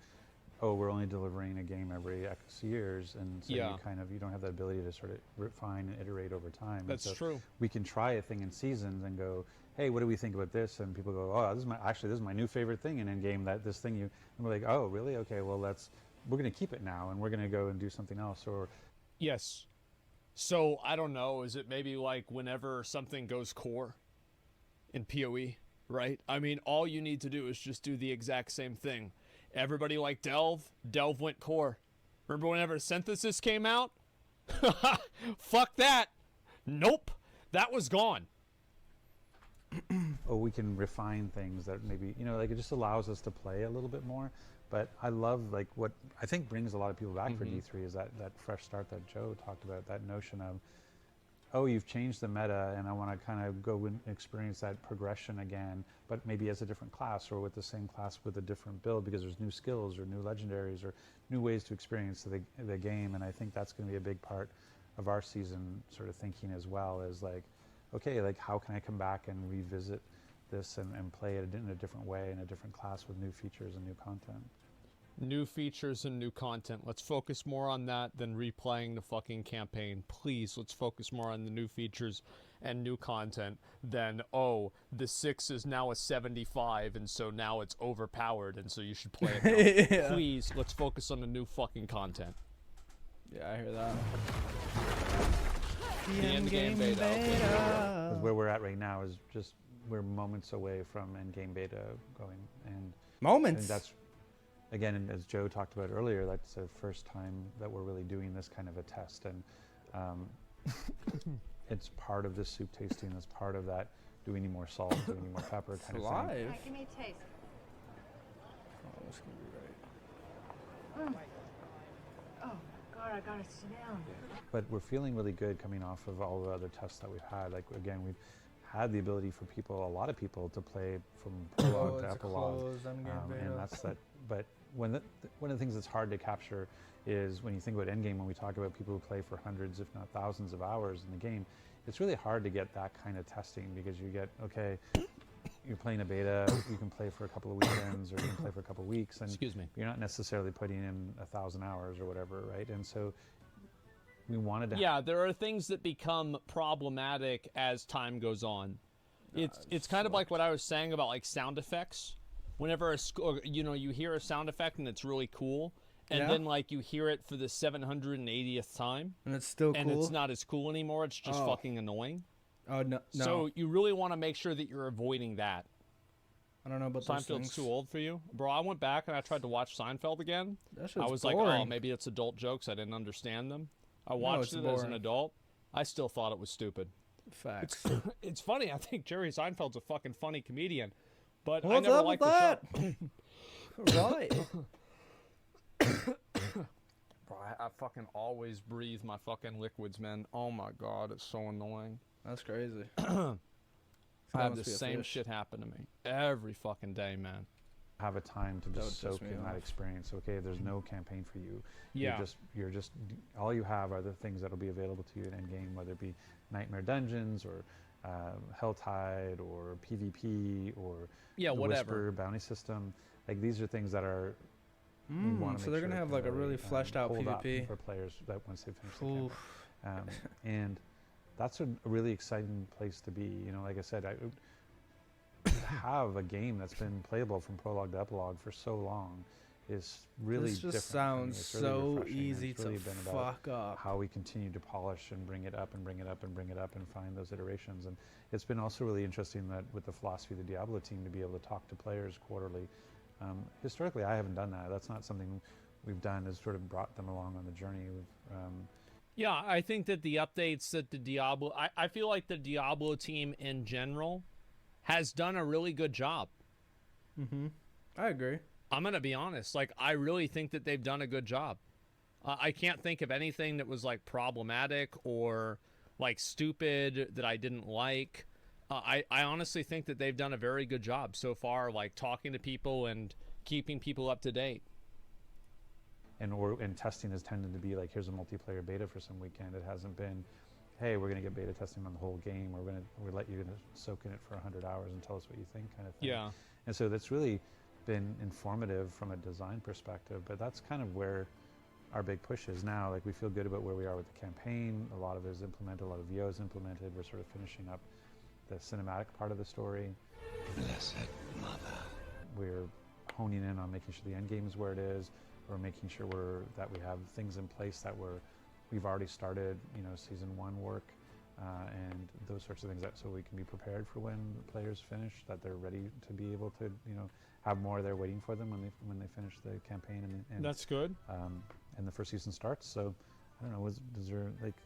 oh, we're only delivering a game every X years, and so Yeah. you don't have that ability to sort of refine and iterate over time. And That's so true. We can try a thing in seasons and go, hey, what do we think about this? And people go, oh, this is my new favorite thing in game. This thing and we're like, oh, really? Okay, well we're going to keep it now, and we're going to go and do something else. Or Yes. So, I don't know, is it maybe like whenever something goes core in PoE, right? I mean, all you need to do is just do the exact same thing. Everybody like Delve went core. Remember whenever Synthesis came out? Fuck that. Nope. That was gone. we can refine things that maybe, like it just allows us to play a little bit more. But I love what I think brings a lot of people back for D3 is that fresh start that Joe talked about, that notion of, oh, you've changed the meta, and I want to kind of go and experience that progression again, but maybe as a different class or with the same class with a different build because there's new skills or new legendaries or new ways to experience the game. And I think that's going to be a big part of our season sort of thinking as well, is like, okay, like how can I come back and revisit this and play it in a different way, in a different class with new features and new content. New features and new content. Let's focus more on that than replaying the fucking campaign. Please, let's focus more on the new features and new content than, oh, the 6 is now a 75 and so now it's overpowered and so you should play it now. Yeah. Please, let's focus on the new fucking content. Yeah, I hear that. The end game beta. Because where we're at right now is just, we're moments away from end game beta going. And Moments. I think that's, again, as Joe talked about earlier, that's the first time that we're really doing this kind of a test. And it's part of this soup tasting, it's part of that, do we need more salt, do we need more pepper kind of thing. Live. Give me a taste. Oh, this is gonna be right. Oh, God, I gotta sit down. But we're feeling really good coming off of all the other tests that we've had. Like, again, we've had the ability for people, a lot of people, to play from prologue to epilogue. And that's that. But one of the things that's hard to capture is when you think about endgame, when we talk about people who play for hundreds, if not thousands of hours in the game, it's really hard to get that kind of testing because you get, okay, you're playing a beta, you can play for a couple of weekends or you can play for a couple of weeks, and Excuse me. you're not necessarily putting in 1,000 hours or whatever, right? And so we wanted to. Yeah, there are things that become problematic as time goes on. It's kind of like what I was saying about like sound effects. Whenever you hear a sound effect and it's really cool, and then like you hear it for the 780th time, And it's still cool. and it's not as cool anymore. It's just fucking annoying. Oh no. So you really want to make sure that you're avoiding that. I don't know about those Seinfeld's things. too old for you, bro. I went back and I tried to watch Seinfeld again. That I shit's was like, boring. oh, maybe it's adult jokes. I didn't understand them. I watched it's it as an boring. adult. I still thought it was stupid. Facts. It's funny. I think Jerry Seinfeld's a fucking funny comedian, but I What's never up liked with the that? show. Right. Bro, I fucking always breathe my fucking liquids, man. Oh my god, it's so annoying. That's crazy. I have the must be a same fish. shit happen to me every fucking day, man. Have a time to That just would piss soak me in that off. experience. Okay, there's no campaign for you. Yeah. You're just all you have are the things that'll be available to you in endgame, whether it be Nightmare Dungeons or Helltide or PvP or Yeah, the whatever. Whisper bounty system. Like, these are things that are. we wanna so make they're sure gonna have can like a really fleshed out hold up PvP. for players that once they finish the Oof. campaign. And that's a really exciting place to be. You know, like I said, to have a game that's been playable from prologue to epilogue for so long is really This just different for me. sounds It's really so refreshing, and easy it's really to been about fuck up. how we continue to polish and bring it up and bring it up and bring it up and find those iterations. And it's been also really interesting that with the philosophy of the Diablo team to be able to talk to players quarterly. Historically, I haven't done that. That's not something we've done, is sort of brought them along on the journey. Yeah, I think that the updates that the Diablo... I feel like the Diablo team in general has done a really good job. I agree. I'm going to be honest. Like, I really think that they've done a good job. I can't think of anything that was, like, problematic or, like, stupid that I didn't like. I honestly think that they've done a very good job so far, like, talking to people and keeping people up to date. And testing has tended to be like, here's a multiplayer beta for some weekend. It hasn't been, hey, we're going to get beta testing on the whole game. We'll let you soak in it for 100 hours and tell us what you think, kind of thing. Yeah. And so that's really been informative from a design perspective, but that's kind of where our big push is now. Like, we feel good about where we are with the campaign. A lot of it is implemented, a lot of VO is implemented. We're sort of finishing up the cinematic part of the story. Blessed Mother. We're honing in on making sure the end game is where it is. We're making sure that we have things in place that we've already started, season 1 work, and those sorts of things, so we can be prepared for when the players finish, that they're ready to be able to, have more there waiting for them when they finish the campaign and That's good. and the first season starts. So I don't know, is there like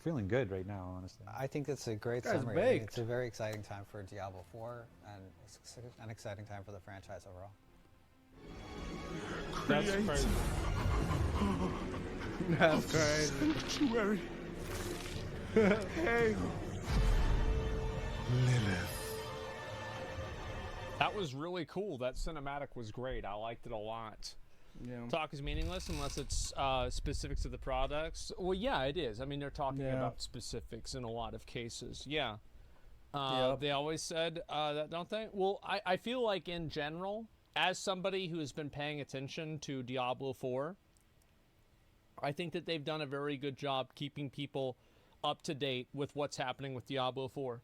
feeling good right now, honestly. I think that's a great Guy's summary. baked. It's a very exciting time for Diablo 4 and it's an exciting time for the franchise overall. That's crazy. That's crazy. Sanctuary. Hey. That was really cool. That cinematic was great. I liked it a lot. Yeah. Talk is meaningless unless it's specifics of the products. Well, yeah, it is. I mean, they're talking about specifics in a lot of cases. Yeah. They always said that, don't they? Well, I feel like in general, as somebody who has been paying attention to Diablo 4, I think that they've done a very good job keeping people up to date with what's happening with Diablo 4.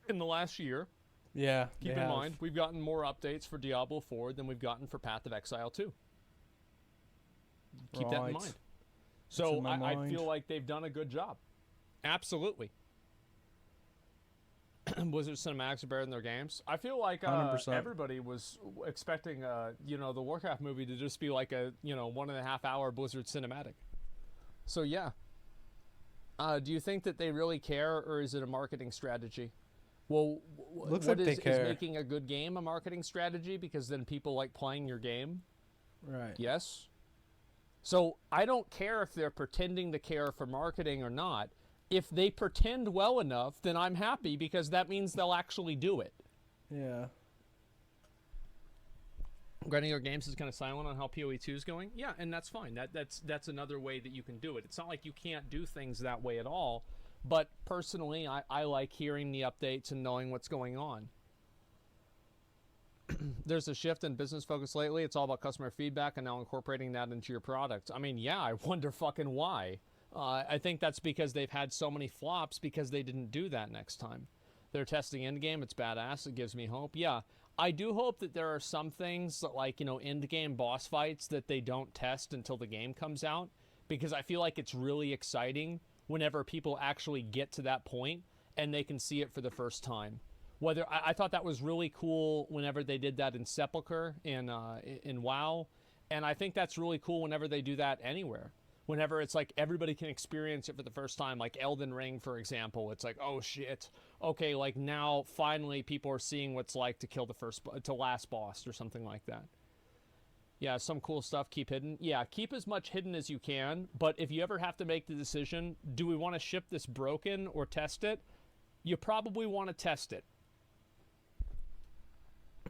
In the last year, keep in mind, we've gotten more updates for Diablo 4 than we've gotten for Path of Exile 2. Keep that in mind. So I feel like they've done a good job. Absolutely. Blizzard cinematics are better than their games. I feel like 100%. everybody was expecting, the Warcraft movie to just be like a, 1.5 hour Blizzard cinematic. So yeah. Do you think that they really care, or is it a marketing strategy? Well, Looks like they care. Is making a good game a marketing strategy because then people like playing your game? Right. Yes. So I don't care if they're pretending to care for marketing or not. If they pretend well enough, then I'm happy because that means they'll actually do it. Yeah. Granular Games is kind of silent on how PoE 2 is going. Yeah, and that's fine. That's another way that you can do it. It's not like you can't do things that way at all. But personally, I like hearing the updates and knowing what's going on. There's a shift in business focus lately. It's all about customer feedback and now incorporating that into your product. I mean, yeah, I wonder fucking why. I think that's because they've had so many flops because they didn't do that next time. They're testing endgame. It's badass. It gives me hope. Yeah, I do hope that there are some things that, like, endgame boss fights that they don't test until the game comes out, because I feel like it's really exciting whenever people actually get to that point and they can see it for the first time. Whether I thought that was really cool whenever they did that in Sepulchre in WoW, and I think that's really cool whenever they do that anywhere. Whenever it's like everybody can experience it for the first time, like Elden Ring, for example, it's like, oh shit, okay, like now finally people are seeing what's like to kill the last boss or something like that. Yeah, some cool stuff keep hidden. Yeah, keep as much hidden as you can, but if you ever have to make the decision, do we want to ship this broken or test it? You probably want to test it.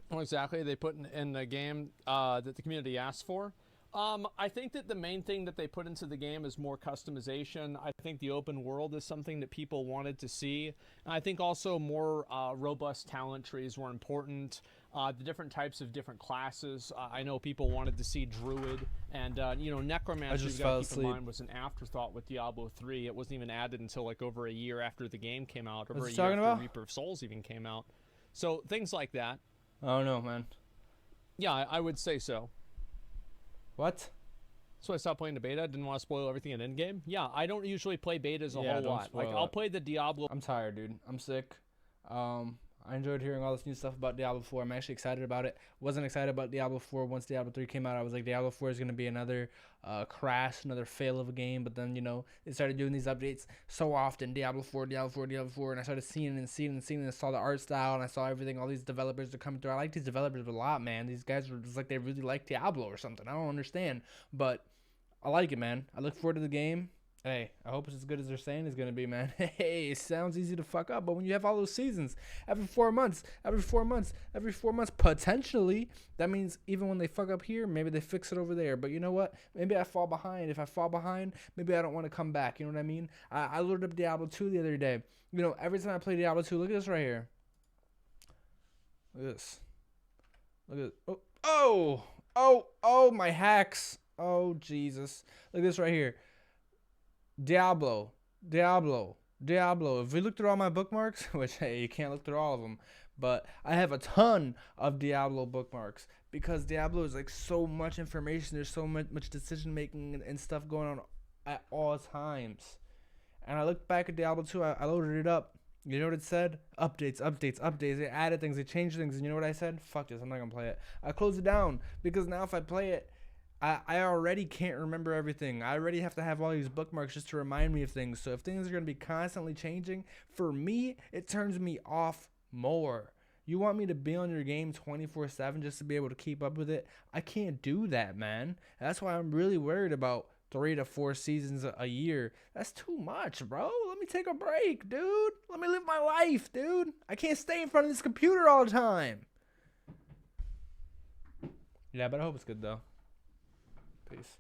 What exactly they put in the game that the community asked for? I think that the main thing that they put into the game is more customization. I think the open world is something that people wanted to see. And I think also more robust talent trees were important. The different types of different classes. I know people wanted to see Druid and, Necromancer, you gotta keep in mind, was an afterthought with Diablo 3. It wasn't even added until like over a year after the game came out, over a year after Reaper of Souls even came out. So things like that. I don't know, man. Yeah, I would say so. What? So I stopped playing the beta. Didn't want to spoil everything in endgame. Yeah, I don't usually play betas a whole lot. Like, I'll play the Diablo. I'm tired, dude. I'm sick. I enjoyed hearing all this new stuff about Diablo 4. I'm actually excited about it. Wasn't excited about Diablo 4 once Diablo 3 came out. I was like, Diablo 4 is going to be another crash, another fail of a game. But then, they started doing these updates so often. Diablo 4, Diablo 4, Diablo 4. And I started seeing and I saw the art style and I saw everything. All these developers are coming through. I like these developers a lot, man. These guys are just like, they really like Diablo or something. I don't understand. But I like it, man. I look forward to the game. Hey, I hope it's as good as they're saying it's going to be, man. Hey, it sounds easy to fuck up, but when you have all those seasons, every 4 months, potentially, that means even when they fuck up here, maybe they fix it over there. But you know what? Maybe I fall behind. If I fall behind, maybe I don't want to come back. You know what I mean? I loaded up Diablo 2 the other day. Every time I play Diablo 2, look at this right here. Look at this. Look at this. Oh, my hacks. Oh, Jesus. Look at this right here. Diablo. If we look through all my bookmarks, which, hey, you can't look through all of them, but I have a ton of Diablo bookmarks because Diablo is like so much information. There's so much decision making and stuff going on at all times. And I looked back at Diablo 2. I loaded it up. You know what it said? Updates. They added things. They changed things. And you know what I said? Fuck this. I'm not going to play it. I closed it down because now if I play it, I already can't remember everything. I already have to have all these bookmarks just to remind me of things. So if things are going to be constantly changing, for me, it turns me off more. You want me to be on your game 24/7 just to be able to keep up with it? I can't do that, man. That's why I'm really worried about 3 to 4 seasons a year. That's too much, bro. Let me take a break, dude. Let me live my life, dude. I can't stay in front of this computer all the time. Yeah, but I hope it's good, though. Peace.